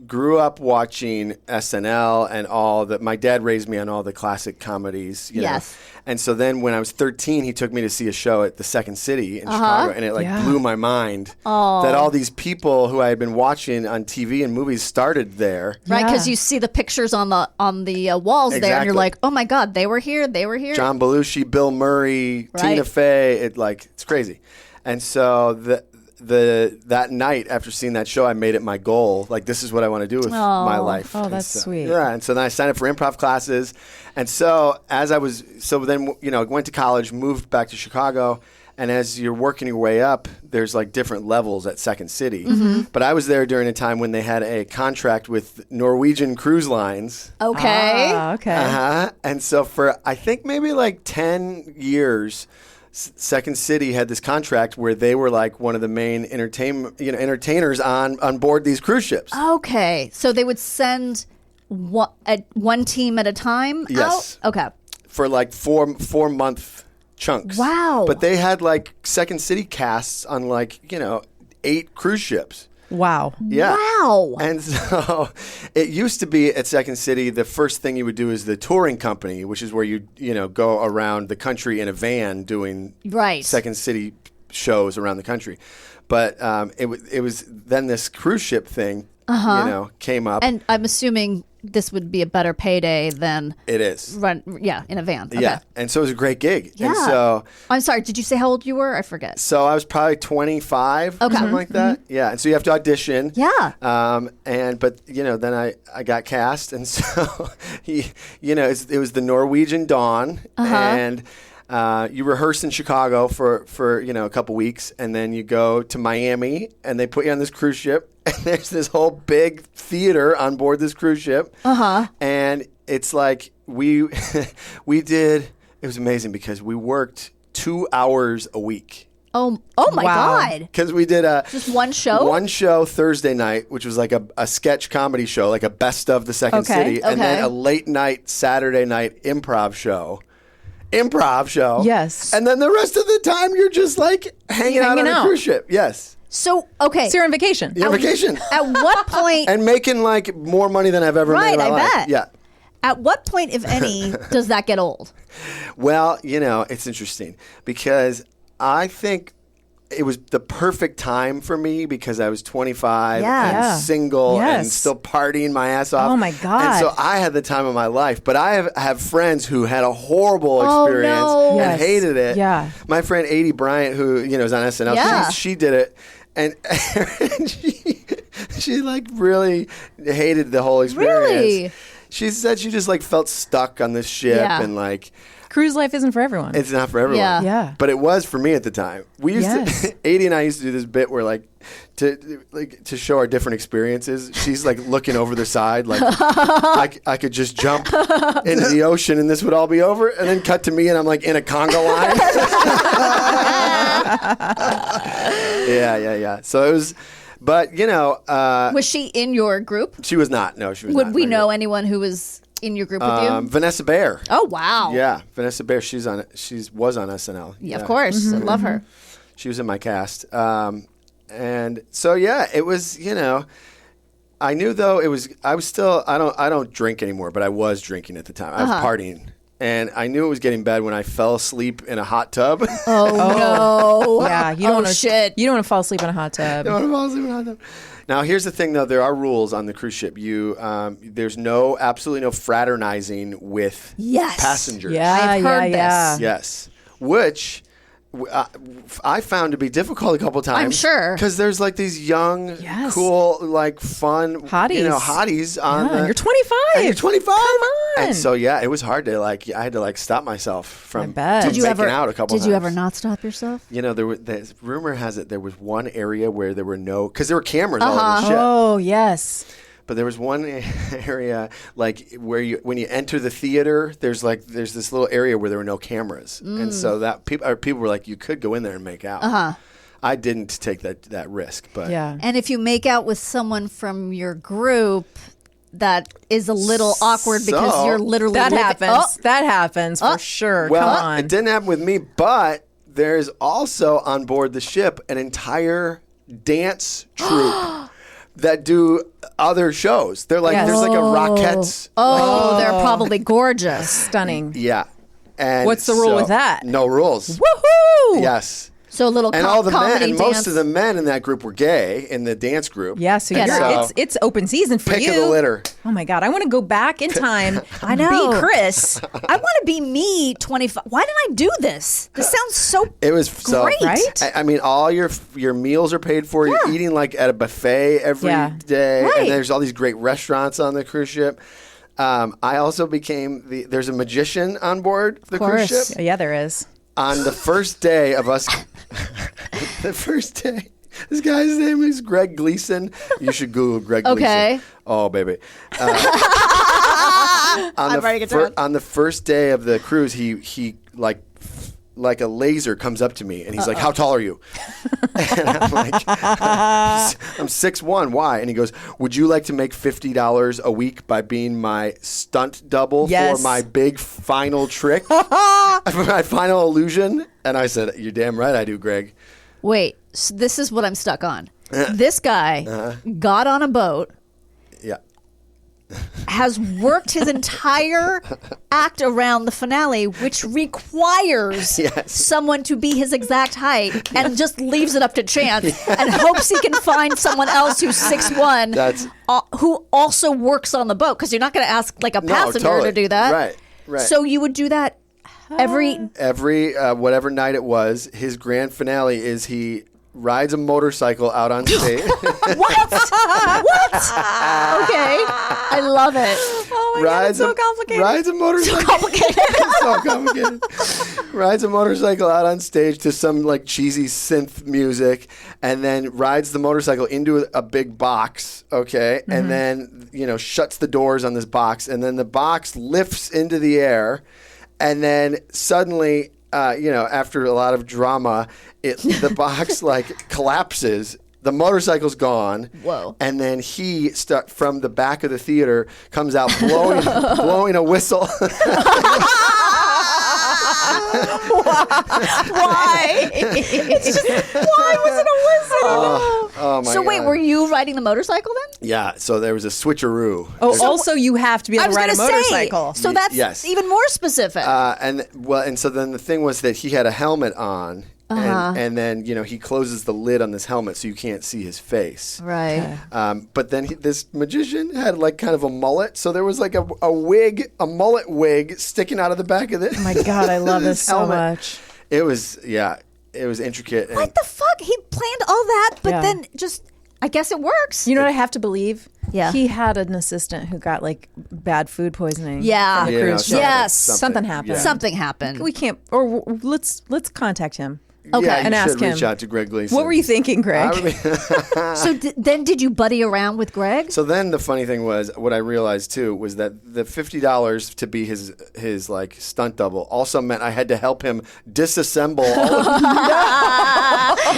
grew up watching SNL and all that. My dad raised me on all the classic comedies. You know? And so then when I was 13, he took me to see a show at the Second City in Chicago, and it blew my mind that all these people who I had been watching on TV and movies started there. Right, because you see the pictures on the walls there, and you're Exactly. like, oh my God, they were here. John Belushi, Bill Murray, Tina Fey. It's crazy. And so that night after seeing that show, I made it my goal. Like, this is what I want to do with my life. Oh, that's sweet. Yeah. And so then I signed up for improv classes. And so then, went to college, moved back to Chicago. And as you're working your way up, there's like different levels at Second City. Mm-hmm. But I was there during a time when they had a contract with Norwegian Cruise Lines. Okay. Okay. And so for, I think maybe like 10 years, Second City had this contract where they were like one of the main entertainers on board these cruise ships. Okay. So they would send one team at a time Yes. out? Okay. For like 4-month chunks. Wow. But they had like Second City casts on 8 cruise ships. Wow. Yeah. Wow. And so it used to be at Second City, the first thing you would do is the touring company, which is where you go around the country in a van doing Second City shows around the country. But it was then this cruise ship thing, came up. And I'm assuming this would be a better payday than It is. in a van. Okay. Yeah. And so it was a great gig. Yeah. And so I'm sorry, did you say how old you were? I forget. I was probably 25 or something like that. Yeah. And so you have to audition. Yeah. But then I got cast, and so it was the Norwegian Dawn, and you rehearse in Chicago for a couple weeks, and then you go to Miami, and they put you on this cruise ship, and there's this whole big theater on board this cruise ship, and it's like we did. It was amazing because we worked 2 hours a week. Oh my God. Because we did just one show? One show Thursday night, which was like a sketch comedy show, like a best of the Second City. And then a late night Saturday night improv show. Yes. And then the rest of the time you're just like hanging out on a cruise ship. Yes. So, okay. So you're on vacation. You're on vacation. At what point? And making like more money than I've ever made in my life. Bet. Yeah. At what point, if any, does that get old? Well, it's interesting because I think it was the perfect time for me because I was 25 and single and still partying my ass off. Oh my God. And so I had the time of my life. But I have friends who had a horrible experience and hated it. Yeah. My friend Adie Bryant, who is on SNL, she did it. And she like really hated the whole experience. Really? She said she just like felt stuck on this ship and like Cruise life isn't for everyone. it's not for everyone. Yeah. But it was for me at the time. We used to Adie and I used to do this bit where to show our different experiences. She's like looking over the side like I could just jump into the ocean and this would all be over, and then cut to me and I'm like in a conga line. Yeah. So it was, but was she in your group? she was not. No, she was not. Would we know anyone who was in your group with you? Vanessa Bayer. Oh, wow. Yeah, Vanessa Bayer. She was on SNL. Yeah, of course. I love her. She was in my cast. And so it was, I knew though I was still I don't drink anymore, but I was drinking at the time. I was partying. And I knew it was getting bad when I fell asleep in a hot tub. Oh no. Yeah, you don't want to shit. You don't want to fall asleep in a hot tub. I don't want to fall asleep in a hot tub. Now, here's the thing, though. There are rules on the cruise ship. There's absolutely no fraternizing with passengers. Yeah, I've heard this. Yes, which I found to be difficult a couple times. I'm sure. Because there's like these young, cool, like fun hotties on you're 25. And you're 25. Come on. And so, it was hard to I had to stop myself from making out a couple times. Did you ever not stop yourself? The rumor has it there was one area where there were because there were cameras all over the ship. Oh, yes. But there was one area where when you enter the theater, there's this little area where there were no cameras, and so that people were like, you could go in there and make out. I didn't take that risk, but yeah. And if you make out with someone from your group, that is a little awkward because So, you're literally That living- happens. Oh, That happens for sure. Well, Come on. it didn't happen with me, but there's also on board the ship an entire dance troupe that do other shows. They're like, Yes. there's like a Rockettes. they're probably gorgeous. Stunning. Yeah. And What's the rule with that? No rules. Woohoo! Yes. So a little And all the men, comedy and dance. most of the men in that group were gay in the dance group. Yeah, so Get you're, out. it's open season for Pick you. of the litter. Oh my God, I want to go back in time. I know. Be Chris. I want to be me 25. Why did I do this? This sounds so It was so great. Right? I mean, all your meals are paid for. You're eating like at a buffet every day, Right. and there's all these great restaurants on the cruise ship. I also became there's a magician on board the cruise course. ship. Yeah, there is. On the first day of us, the first day, this guy's name is Greg Gleason. You should Google Greg Okay. Gleason. Oh, baby. I'm ready to get to it. On the first day of the cruise, he like a laser comes up to me and he's like, "How tall are you?" And I'm like, "I'm 6'1". Why? And he goes, "Would you like to make $50 a week by being my stunt double Yes. for my big final trick, for my final illusion?" And I said, "You're damn right, I do, Greg." Wait, so this is what I'm stuck on. This guy got on a boat, Yeah. has worked his entire act around the finale, which requires Yes. someone to be his exact height, and just leaves it up to chance and hopes he can find someone else who's 6'1", That's- who also works on the boat, because you're not going to ask like a passenger totally. to do that. Right. So you would do that every... Whatever night it was, his grand finale is he rides a motorcycle out on stage. What? What? Okay. I love it. Oh my God, it's so complicated. Rides a motorcycle. Complicated. So complicated. Rides a motorcycle out on stage to some like cheesy synth music, and then rides the motorcycle into a big box. Okay, and then shuts the doors on this box, and then the box lifts into the air, and then suddenly. After a lot of drama, the box like collapses. The motorcycle's gone. Whoa. And then he, from the back of the theater, comes out blowing a whistle. Why? It's just, why was it a whistle? Oh my So wait, God. were you riding the motorcycle then? Yeah, so there was a switcheroo. Oh, also you have to be I able was to ride a gonna motorcycle. say, so that's Yes. even more specific. And so then the thing was that he had a helmet on, and then he closes the lid on this helmet so you can't see his face. right. But then this magician had like kind of a mullet, so there was like a mullet wig sticking out of the back of this. Oh my God, I love this so helmet. much. It was intricate. What the fuck? He planned all that, but Yeah. then just, I guess it works. You know what I have to believe? Yeah. He had an assistant who got like bad food poisoning. Yeah. from the Yeah, cruise ship. Yes. Something happened. yeah. Something happened. We can't, or let's contact him. Okay. Yeah, And you ask should reach him. out to Greg Gleason. What were you thinking, Greg? I mean, So then did you buddy around with Greg? so then the funny thing was, what I realized too was that the $50 to be his like stunt double also meant I had to help him disassemble all of,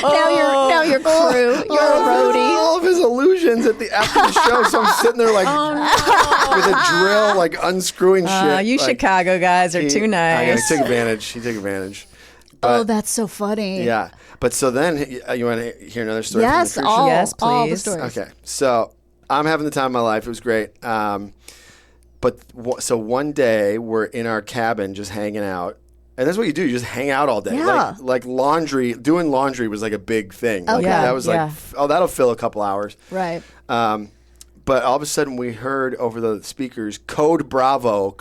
now you're crew. You're a roadie. all of his illusions after the show. So I'm sitting there like with a drill, like unscrewing shit. You like, Chicago guys are too I know, nice. he took advantage. He took advantage. Oh, But, that's so funny. yeah. But so then you want to hear another story? Yes, from the cruise ship? Yes, all the please. stories. Okay, so I'm having the time of my life. It was great. So one day we're in our cabin just hanging out. And that's what you do. You just hang out all day. Yeah. Like laundry, doing laundry was like a big thing. Like, Okay. that was like, Yeah. that'll fill a couple hours. Right. But all of a sudden we heard over the speakers, Code Bravo.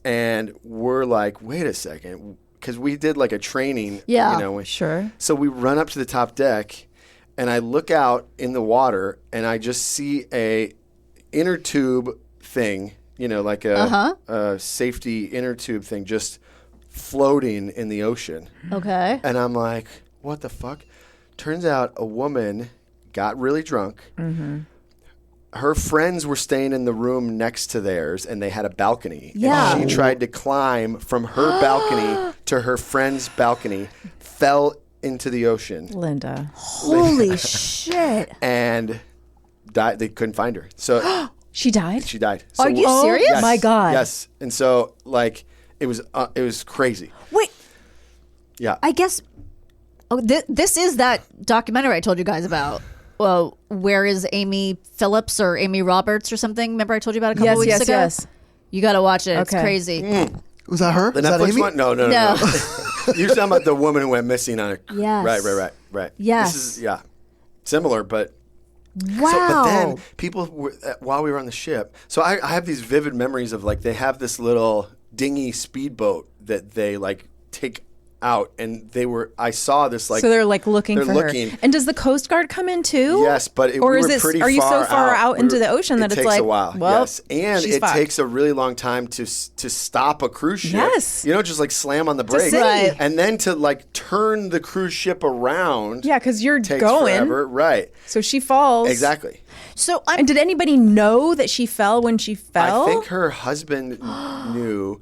And we're like, wait a second. Because we did like a training. Yeah. Sure. So we run up to the top deck, and I look out in the water, and I just see a inner tube thing, like a safety inner tube thing, just floating in the ocean. Okay. And I'm like, what the fuck? Turns out a woman got really drunk. Mm-hmm. Her friends were staying in the room next to theirs, and they had a balcony. Yeah. And she tried to climb from her balcony to her friend's balcony, fell into the ocean, Linda. Holy shit. and died. They couldn't find her. So She died? she died. So Are you serious? Yes, My God. Yes. And so like it was crazy. Wait, Yeah. I guess this is that documentary I told you guys about. Well, where is Amy Phillips or Amy Roberts or something? Remember I told you about a couple weeks ago? Yes. You got to watch it. It's Okay. crazy. Was that her? The Was that Netflix Amy? one? No. You're talking about the woman who went missing on it. Yes. Right. Yes. This is similar, but Wow. but then people were, while we were on the ship. So I have these vivid memories of like they have this little dinghy speedboat that they like take out, and I saw this like So they're like looking they're for looking. her. And does the Coast Guard come in too? Yes, but or we is were it? pretty Are you far so far out into the ocean that it it's takes like a while? Well, yes, and she's it fucked. takes a really long time to stop a cruise ship. Yes. You don't just like slam on the brakes, see. Right. and then to like turn the cruise ship around. Yeah, because you're takes going. forever. Right. So she falls. Exactly. So And did anybody know that she fell when she fell? I think her husband knew.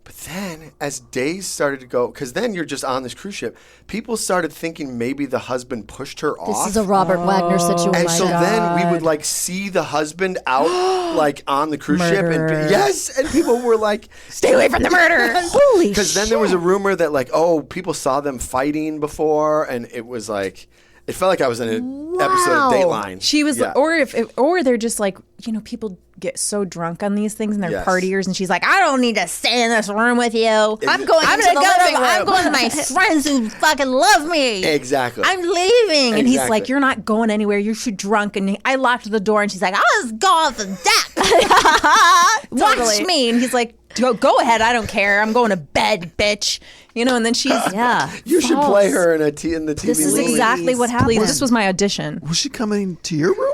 But then, as days started to go, because then you're just on this cruise ship, people started thinking maybe the husband pushed her off. this is a Robert Wagner situation. And so then we would like see the husband out like on the cruise ship, Murderer. and yes, and people were like, Stay away from the murder. Holy because then there was a rumor that like, oh, people saw them fighting before, and it was like, it felt like I was in an episode of Dateline. She was, Yeah. or they're just like, people get so drunk on these things and they're Yes. partiers, and she's like, I don't need to stay in this room with you. I'm going I'm into gonna the go living to, I'm room. going to my friends who fucking love me. Exactly. I'm leaving. And he's Exactly. like, you're not going anywhere. You're drunk. And I locked the door, and she's like, I'll just go off the deck. Watch me. And he's like, go ahead. I don't care. I'm going to bed, bitch. And then she's Yeah. You should play her in the TV. This is movie. exactly what happened. Please, this was my audition. Was she coming to your room?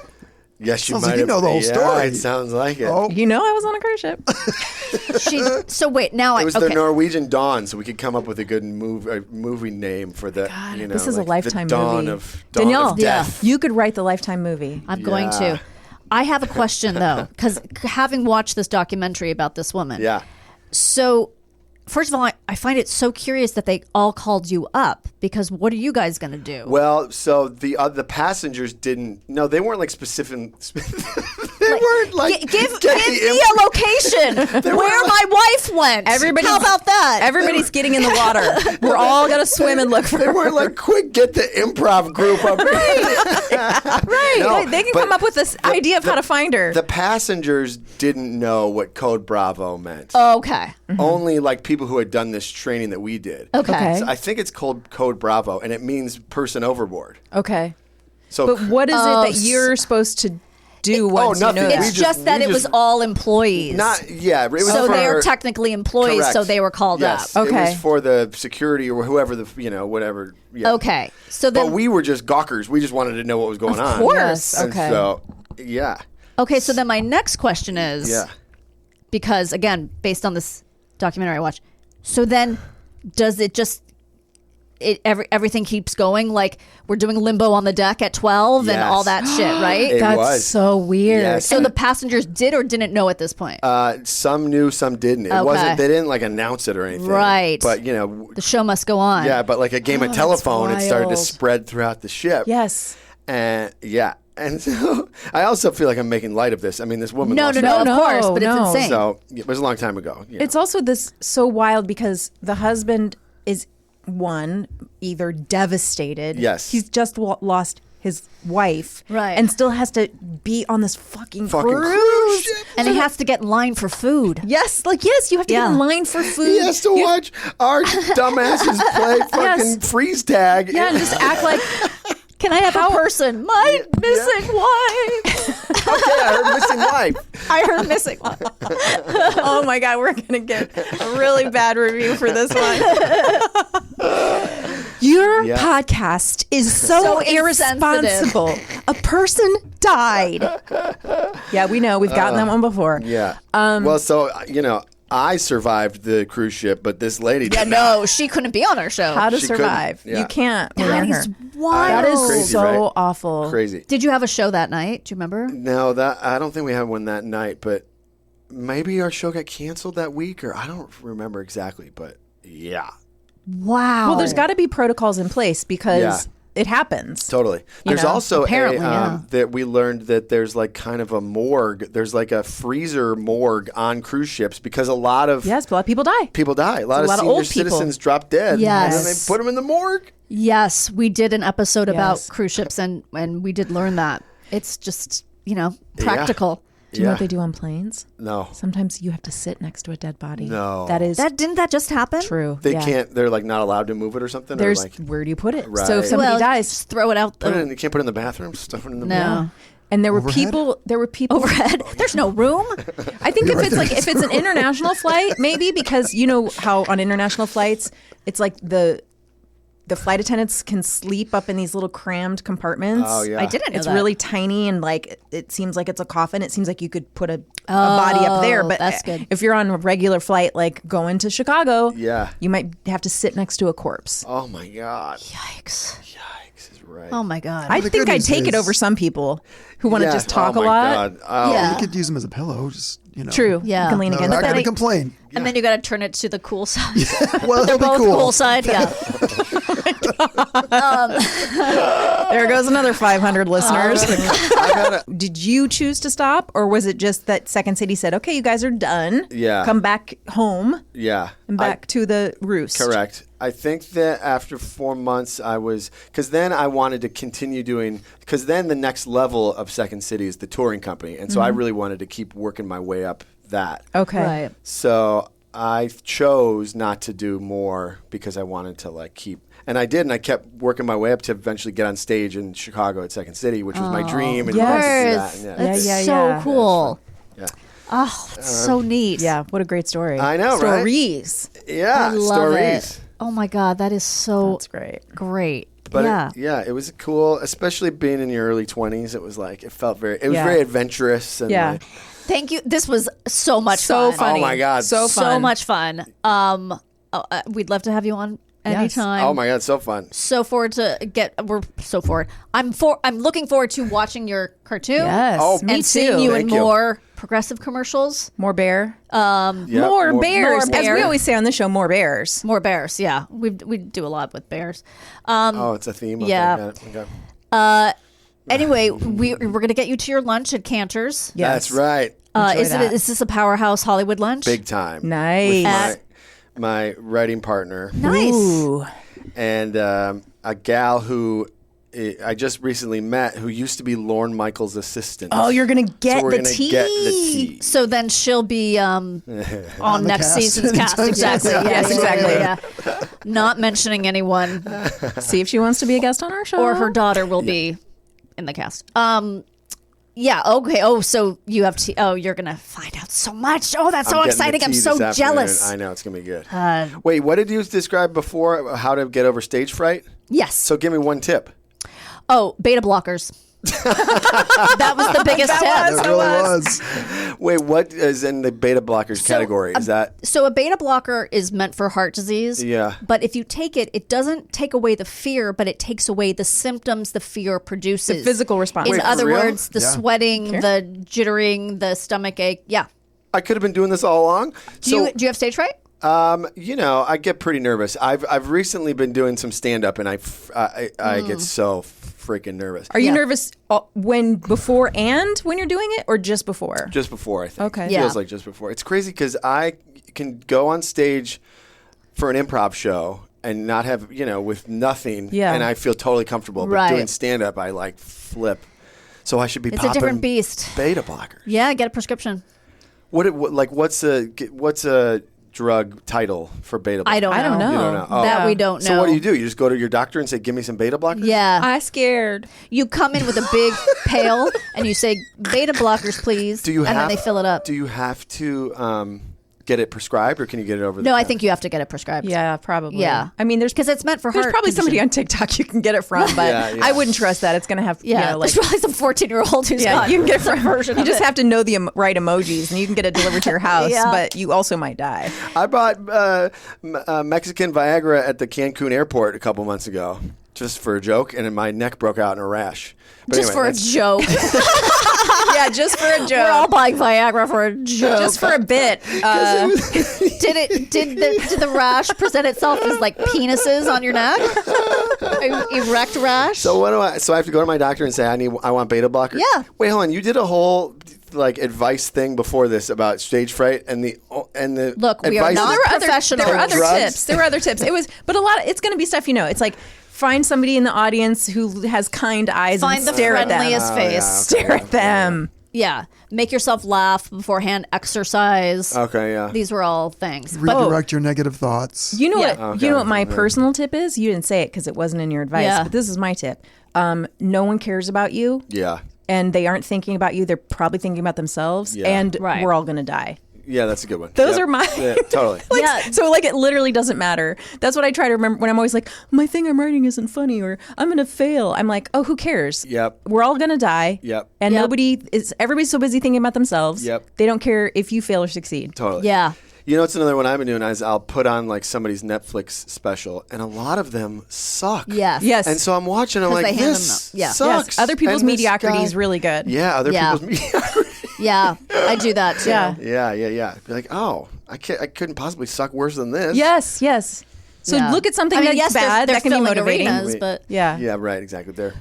Yes, you Sounds might like you have. know the whole Yeah, story. it sounds like it. Oh, I was on a cruise ship. So wait, now It was okay. the Norwegian Dawn, so we could come up with a good movie name for the. This is a like Lifetime the dawn movie. Of dawn Danielle, of death. you could write the Lifetime movie. I'm going Yeah. to. I have a question though, because having watched this documentary about this woman. Yeah. So, first of all, I find it so curious that they all called you up, because what are you guys going to do? Well, so the passengers didn't. No, they weren't like specific. They weren't like. Give get me the a location where my wife went. Everybody's- How about that? Everybody's getting in the water. We're all going to swim and look for They her. weren't like, quick, get the improv group up. Right. No, They can but come up with this idea of how to find her. The passengers didn't know what Code Bravo meant. Okay. Only like people who had done this training that we did. Okay. So I think it's called Code Bravo, and it means person overboard. Okay. So But what is it that you're supposed to do once you nothing. know We that? It's just that we it was just- all employees. Not yeah. It was so for, they are technically employees, correct. so they were called yes, up. It Okay. was for the security or whoever whatever. Yeah. Okay. So then, But we were just gawkers. We just wanted to know what was going on. of course. Yes. And Okay. so yeah. Okay, so then my next question is, Yeah. because again, based on this documentary I watched, so then does it just everything keeps going, like we're doing limbo on the deck at 12 and Yes. all that shit, right? It That's was. so weird. Yes. So the passengers did or didn't know at this point. Some knew, some didn't. It Okay. wasn't. They didn't like announce it or anything. Right. But The show must go on. yeah. But like a game of telephone, it started to wild. spread throughout the ship. Yes. And yeah. And so I also feel like I'm making light of this. I mean, this woman. No, lost no, her no, of course, but no. it's insane. So it was a long time ago. you know. It's also this so wild because the husband is either devastated. Yes. He's just lost his wife. Right. And still has to be on this fucking cruise. cruise ship. And he has to get in line for food. Yes, you have to get in line for food. He has to watch our dumbasses play fucking freeze tag. Yeah, and just act like Can I have a person? My missing wife. Okay, I heard missing wife. I heard missing wife. oh my God, we're going to get a really bad review for this one. Your Yeah. podcast is so So irresponsible. A person died. Yeah, we know. We've gotten that one before. Yeah. Well, so I survived the cruise ship, but this lady Yeah, did not. no, she couldn't be on our show. How to She survive. couldn't, yeah. You can't That without is her. wild. That is Crazy, so right? awful. Crazy. Did you have a show that night? Do you remember? No, I don't think we had one that night, but maybe our show got canceled that week, or I don't remember exactly, but yeah. Wow. Well, there's got to be protocols in place because Yeah. it happens. Totally. There's know? also Apparently, yeah. that we learned that there's like kind of a morgue. There's like a freezer morgue on cruise ships because a lot of Yes, a lot of people die. people die. A lot of lot of senior old people. citizens drop dead. Yes. And then they put them in the morgue. Yes, we did an episode about Yes. cruise ships, and we did learn that. It's just, practical. Do you know what they do on planes? No. Sometimes you have to sit next to a dead body. No. That is Didn't that just happen? true. They Yeah. can't. They're like not allowed to move it or something. There's or like where do you put it? Right. So if somebody Well, dies, just throw it out. put it in, you can't put it in the bathroom. Stuff it in the No. and there were Overhead? people Overhead. There's no room. I think if it's an international flight, maybe, because you know how on international flights it's like the flight attendants can sleep up in these little crammed compartments. Oh yeah. I didn't know It's that. really tiny and like it seems like it's a coffin. It seems like you could put a body up there. But that's good. if you're on a regular flight, like going to Chicago, Yeah. you might have to sit next to a corpse. Oh my God. Yikes. Yikes is right. Oh my God. I the think good I'd news take it is- over some people who want to Yeah. just talk oh a my lot. God. Oh. Yeah. You could use them as a pillow. Just True. Yeah. You can lean No, against not that. gonna complain. And then you got to turn it to the cool side. Well, They're it'll both be cool. cool side. Yeah. There goes another 500 listeners. I've had a, Did you choose to stop, or was it just that Second City said, "Okay, you guys are done. Yeah. Come back home yeah. and back to the roost." Correct. I think that after 4 months, because then I wanted to continue doing, because then the next level of Second City is the touring company. And so I really wanted to keep working my way up that. Okay. Right. So I chose not to do more because I wanted to like keep, and I did, and I kept working my way up to eventually get on stage in Chicago at Second City, which was my dream. And yes. I Yes. wanted to do that. And That's Yeah, so yeah. cool. Yeah. Oh, it's so neat. Yeah. What a great story. I know, right? Stories. Yeah. I love stories. it. Oh my God, that is so That's great. great. But yeah. it was cool, especially being in your early 20s. It was like, it was Yeah. very adventurous. And Yeah. like, Thank you. This was so much So fun. funny. Oh my God. So fun. So much fun. We'd love to have you on anytime. oh my God, so fun. So forward to we're so forward. I'm looking forward to watching your cartoon. Yes. Oh, me and too. seeing you in Thank you. more progressive commercials. More bear. Yep, More bears. more As bear. we always say on this show, more bears. More bears, yeah. We do a lot with bears. Oh, it's a theme. Okay, yeah. got it. Okay. Anyway, we're going to get you to your lunch at Cantor's. Yes. That's right. Is that. this a powerhouse Hollywood lunch? Big time. Nice. With my writing partner Nice. Ooh. and a gal who I just recently met who used to be Lorne Michaels' assistant. Oh, you're going to get so we're the gonna tea. get the tea. So then she'll be on next cast. season's cast. Exactly. Yeah. Yes, exactly. Yeah. Not mentioning anyone, See if she wants to be a guest on our show. or her daughter will be in the cast. Yeah. Okay. Oh, so you have tea. Oh, you're gonna find out so much. Oh, that's so I'm getting the exciting. I'm tea so this afternoon. jealous. I know it's gonna be good. Wait, what did you describe before? How to get over stage fright? Yes. So give me one tip. Oh, beta blockers. That was the biggest tip. It really was. Wait, what is in the beta blockers category? Is that So a beta blocker is meant for heart disease. Yeah. But if you take it, it doesn't take away the fear, but it takes away the symptoms the fear produces. The physical response. In Wait, for other real? words, the Yeah. sweating, the jittering, the stomach ache. Yeah. I could have been doing this all along? Do you have stage fright? I get pretty nervous. I've recently been doing some stand up and I get so freaking nervous. Are you Yeah. nervous when before and when you're doing it, or just before? Just before, I think. Okay. Yeah. Feels like just before. It's crazy because I can go on stage for an improv show and not have, with nothing. Yeah. And I feel totally comfortable. But Right. doing stand up, I like flip. So I should be It's a popping different beast. beta blockers. Yeah, get a prescription. What's a drug title for beta blockers? I don't know. I don't know. You don't know. Oh. That we don't know. So what do? You just go to your doctor and say, give me some beta blockers? Yeah. I scared. You come in with a big pail and you say, beta blockers, please. Do you and have, then they fill it up. Do you have to get it prescribed or can you get it over the No, I counter? think you have to get it prescribed. Yeah, probably. Yeah. I mean, Because it's meant for there's heart probably somebody condition. on TikTok you can get it from, but Yeah, yeah. I wouldn't trust that. It's going to have, Yeah, like, there's probably some 14-year-old who's yeah, got you can get it from version You of just it. have to know the right emojis, and you can get it delivered to your house. Yeah. But you also might die. I bought Mexican Viagra at the Cancun airport a couple months ago. just for a joke, and then my neck broke out in a rash. But Just anyway, for a joke. Yeah, just for a joke. We're all buying Viagra for a joke. Just for a bit. Did the rash present itself as like penises on your neck? Erect rash? So what do I? So I have to go to my doctor and say I want beta blocker. Yeah. Wait, hold on. You did a whole like advice thing before this about stage fright and the Look, we are advice not is- professional. There were other Drugs? tips. There were other tips. It was, but a lot. It's going to be stuff you know. It's like find somebody in the audience who has kind eyes Find and the stare at them. friendliest face. yeah, Stare at them. Yeah. Make yourself laugh beforehand. Exercise. Okay, yeah. These were all things. But Redirect your negative thoughts. You know what? Okay. You know what my personal tip is. You didn't say it because it wasn't in your advice. Yeah. But this is my tip. No one cares about you, Yeah. and they aren't thinking about you. They're probably thinking about themselves, Yeah. and Right. we're all going to die. Yeah, that's a good one. Those Yep. are my. Yeah, totally. Like, Yeah. So like it literally doesn't matter. That's what I try to remember when I'm always like, my thing I'm writing isn't funny or I'm gonna fail. I'm like, oh, who cares? Yep. We're all gonna die. Yep. And Yep. everybody's so busy thinking about themselves. Yep. They don't care if you fail or succeed. Totally. yeah. You know what's another one I've been doing is I'll put on like somebody's Netflix special, and a lot of them suck. Yes. Yes. And so I'm watching. I'm 'Cause like, they hand this them out. Yeah. sucks. Yes. Other people's And this mediocrity guy- is really good. Yeah. Other Yeah. people's mediocrity. Yeah. I do that too. Yeah. Yeah. Be like, oh, I couldn't possibly suck worse than this. Yes. So Yeah. look at something I mean, that's yes, bad they're that can be filling motivating. arenas, but Yeah. Yeah. Right. Exactly. There.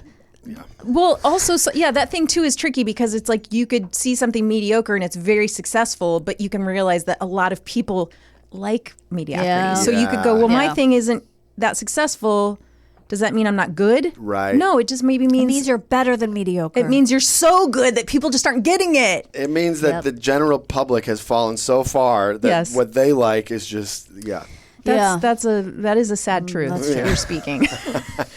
Well, also, that thing too is tricky because it's like you could see something mediocre and it's very successful, but you can realize that a lot of people like mediocrity. Yeah. So you could go, well, my Yeah. thing isn't that successful. Does that mean I'm not good? Right. No, it just maybe it means means you're better than mediocre. it means you're so good that people just aren't getting it. It means that Yep. the general public has fallen so far that Yes. what they like is just Yeah. That is a sad truth that's that true. you're speaking.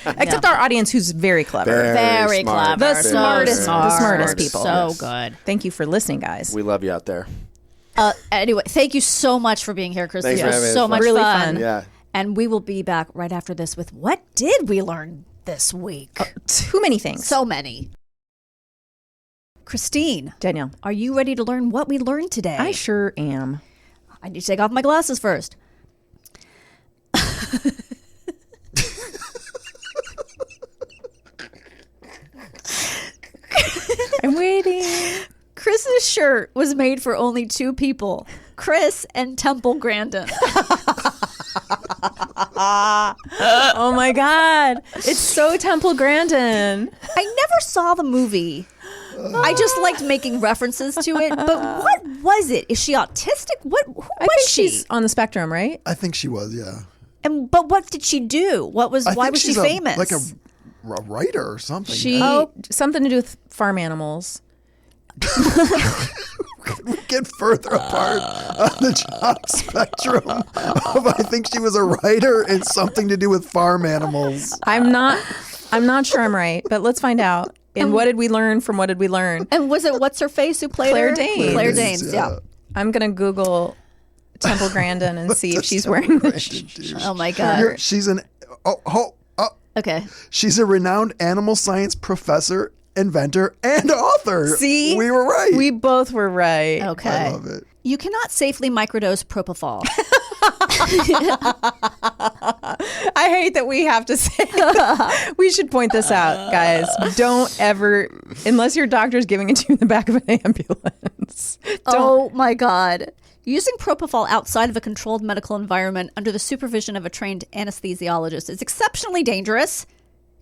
Except our audience, who's very clever. very smart. clever. The So smartest- smart. the smartest people. So Yes. good. Thank you for listening, guys. We love you out there. Anyway, thank you so much for being here, Chris. Thanks This for was having so us. much Really fun. fun. Yeah. And we will be back right after this with what did we learn this week? Too many things. So many. Christine, Danielle, are you ready to learn what we learned today? I sure am. I need to take off my glasses first. I'm waiting. Chris's shirt was made for only two people, Chris and Temple Grandin. Oh my God. It's so Temple Grandin. I never saw the movie. I just liked making references to it. But what was it? Is she autistic? Who I was think she? she's on the spectrum, right? I think she was, yeah. But what did she do? Why was she she's famous? Like a writer or something. She something to do with farm animals. We get further apart on the job spectrum of I think she was a writer and something to do with farm animals. I'm not sure I'm right, but let's find out. And what did we learn from what did we learn? And was it what's her face who played Claire her? Danes. Claire Danes, yeah. I'm gonna Google Temple Grandin and see if she's wearing this. Oh my God. She's Okay. she's a renowned animal science professor, inventor, and author. See? We were right. We both were right. Okay. I love it. You cannot safely microdose propofol. I hate that we have to say we should point this out, guys. Don't ever, unless your doctor's giving it to you in the back of an ambulance. Oh my God. Using propofol outside of a controlled medical environment under the supervision of a trained anesthesiologist is exceptionally dangerous,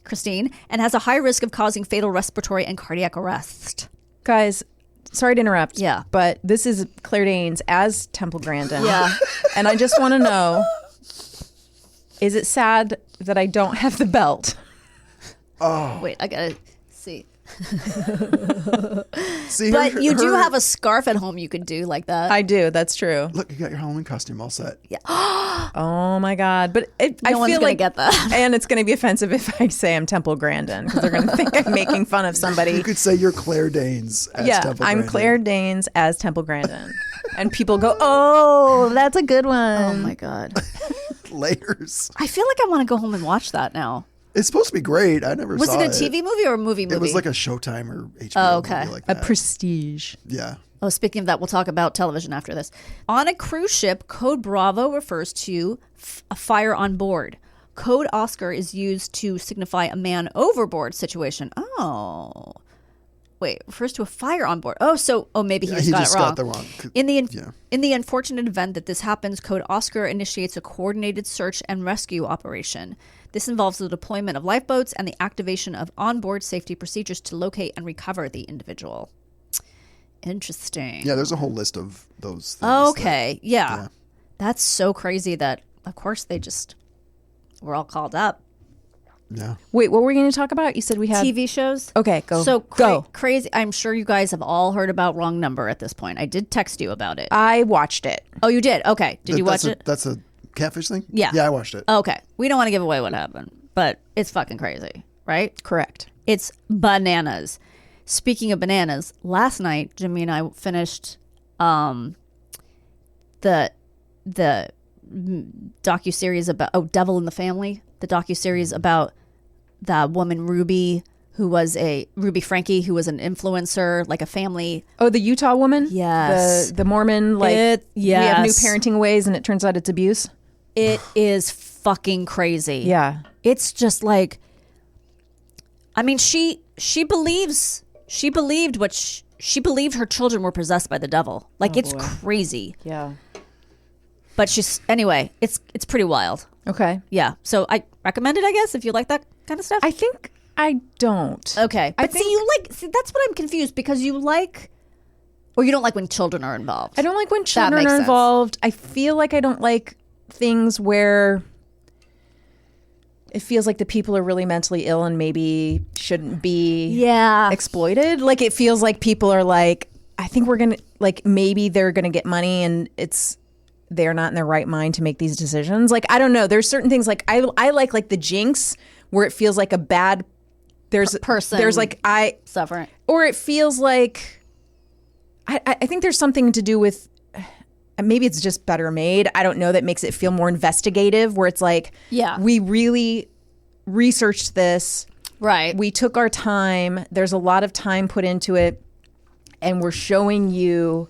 Christine, and has a high risk of causing fatal respiratory and cardiac arrest. Guys, sorry to interrupt. Yeah. But this is Claire Danes as Temple Grandin. Yeah. And I just want to know, is it sad that I don't have the belt? Wait, I gotta see. See, But you do have a scarf at home you could do like that. I do. That's true. Look, you got your Halloween costume all set. Oh my God. But I No one's feel gonna like get that. And it's going to be offensive if I say I'm Temple Grandin because they're going to think I'm making fun of somebody. You could say you're Claire Danes as Yeah, Temple I'm Grandin. Claire Danes as Temple Grandin. And people go, oh, that's a good one. Oh my God. Layers. I feel like I want to go home and watch that now. It's supposed to be great. I never Was saw it a TV movie or a movie? It was like a Showtime or HBO Oh, okay. movie like A that. prestige. Yeah. Oh, speaking of that, we'll talk about television after this. On a cruise ship, Code Bravo refers to a fire on board. Code Oscar is used to signify a man overboard situation. Oh. Wait, refers to a fire on board. Maybe he just got it wrong. In the unfortunate event that this happens, Code Oscar initiates a coordinated search and rescue operation. This involves the deployment of lifeboats and the activation of onboard safety procedures to locate and recover the individual. Interesting. Yeah, there's a whole list of those things. Okay, yeah. That's so crazy that, of course, they just were all called up. Yeah. Wait, what were we going to talk about? You said we had TV shows. Okay, go. So go. Crazy. I'm sure you guys have all heard about Wrong Number at this point. I did text you about it. I watched it. Oh, you did? Okay. Did you watch it? That's a catfish thing? Yeah. Yeah, I watched it. Okay. We don't want to give away what happened, but it's fucking crazy, right? Correct. It's bananas. Speaking of bananas, last night Jimmy and I finished the docuseries about Devil in the Family, the docuseries about the woman Ruby, who was Ruby Frankie, who was an influencer, like a family. Oh, the Utah woman? Yes. The Mormon, we have new parenting ways and it turns out it's abuse. It is fucking crazy. Yeah. It's just like, I mean, she believed her children were possessed by the devil. Like, it's crazy. Yeah. But anyway, it's pretty wild. Okay. Yeah. So I recommend it, I guess, if you like that kind of stuff. I think I don't. Okay. But that's what I'm confused, because you like, or you don't like when children are involved. I don't like when children are involved. I feel like I don't like things where it feels like the people are really mentally ill and maybe shouldn't be exploited. Like, it feels like people are like, I think we're going to, like, maybe they're going to get money and they're not in their right mind to make these decisions. Like, I don't know. There's certain things like I like the Jinx, where it feels like a bad person. There's like suffering, or it feels like I think there's something to do with maybe it's just better made. I don't know, that makes it feel more investigative, where it's like, we really researched this. Right. We took our time. There's a lot of time put into it, and we're showing you.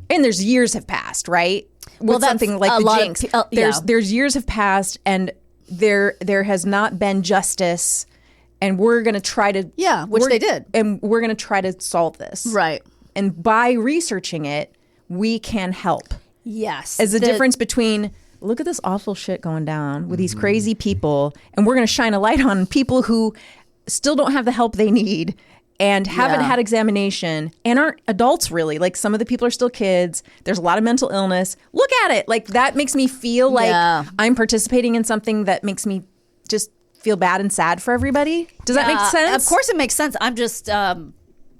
And there's years have passed, right? With something like the Jinx, there's years have passed, and there has not been justice, and we're going to try to which they did, and we're going to try to solve this, right? And by researching it, we can help. Yes, as the difference between, look at this awful shit going down with these crazy people, and we're going to shine a light on people who still don't have the help they need and haven't had examination and aren't adults, really. Like, some of the people are still kids. There's a lot of mental illness. Look at it. Like, that makes me feel like I'm participating in something that makes me just feel bad and sad for everybody. Does that make sense? Of course it makes sense. I'm just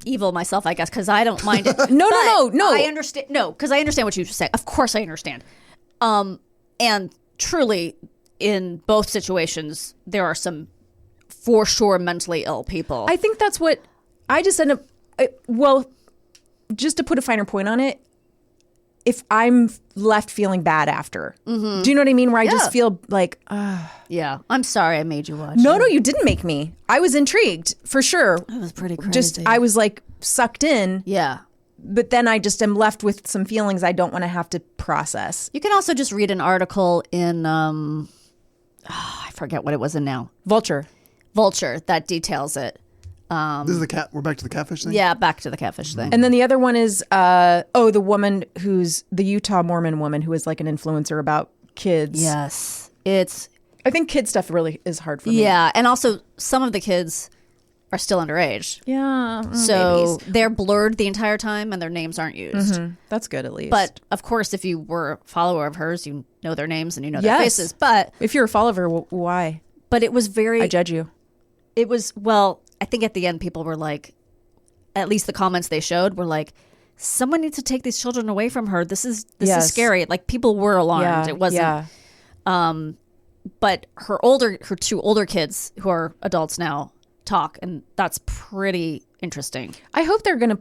evil myself, I guess, because I don't mind it. No. I understand. No, because I understand what you just say. Of course I understand. And truly, in both situations, there are some, for sure, mentally ill people. I think that's what I just end up, just to put a finer point on it, if I'm left feeling bad after, do you know what I mean? Where I just feel like, yeah, I'm sorry I made you watch. No, you didn't make me. I was intrigued, for sure. It was pretty crazy. I was like sucked in. Yeah. But then I just am left with some feelings I don't want to have to process. You can also just read an article in, I forget what it was in now. Vulture, that details it. This is we're back to the catfish thing? Yeah, back to the catfish thing. And then the other one is, the woman who's the Utah Mormon woman who is like an influencer about kids. Yes. I think kid stuff really is hard for me. Yeah, and also some of the kids are still underage. Yeah. So they're blurred the entire time and their names aren't used. Mm-hmm. That's good, at least. But of course, if you were a follower of hers, you know their names and you know their faces. But if you're a follower, why? But it was very... I judge you. It was, I think at the end people were like, at least the comments they showed were like, someone needs to take these children away from her. This is scary. Like, people were alarmed. It wasn't... But her two older kids who are adults now talk, and that's pretty interesting. I hope they're going to,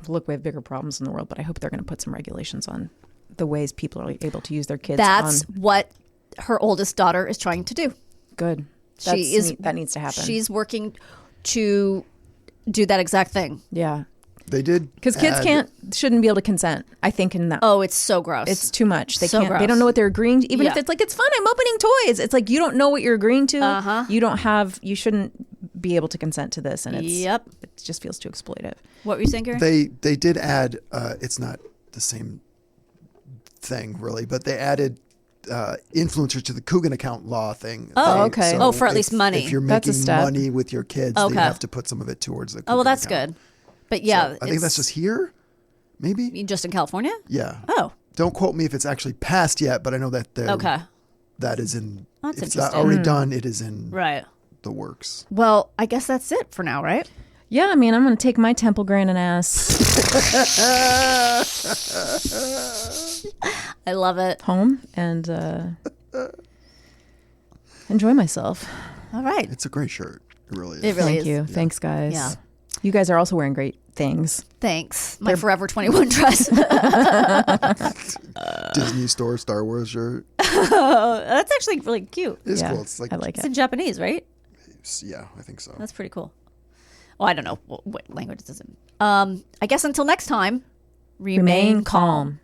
look, we have bigger problems in the world, but I hope they're going to put some regulations on the ways people are able to use their kids. That's what her oldest daughter is trying to do. Good. That needs to happen. She's working to do that exact thing. Yeah. They did Because kids shouldn't be able to consent. I think in that. Oh, it's so gross. It's too much. They So can't. gross. They don't know what they're agreeing to. Even if Yeah. it's like it's fun. I'm opening toys. It's like you don't know what you're agreeing to. Uh-huh. You don't have. You shouldn't be able to consent to this, and it's. Yep. It just feels too exploitive. What were you saying, Gary? They did add. It's not the same thing really, but they added influencers to the Coogan account law thing. Oh, okay. Oh, for at least money. If you're That's a making step. money with your kids, Okay. they have to put some of it towards the Coogan Oh, well, that's account. good. But yeah, So I think that's just here, maybe. just in California. Yeah. Oh, Don't quote me if it's actually passed yet, but I know that okay, that is in. That's if it's not interesting. already done, it is in right. the works. Well, I guess that's it for now, right? Yeah, I mean, I'm going to take my Temple Grandin ass I love it. home and enjoy myself. All right, It's a great shirt. It really is. it really Thank is. you. Thanks, guys. Yeah. You guys are also wearing great things. Thanks. My Forever 21 dress. Disney store Star Wars shirt. That's actually really cute. It's Yeah, cool. It's like I like It's it. in Japanese, right? yeah, I think so. That's pretty cool. Well, I don't know what language this is in. I guess until next time, Remain calm.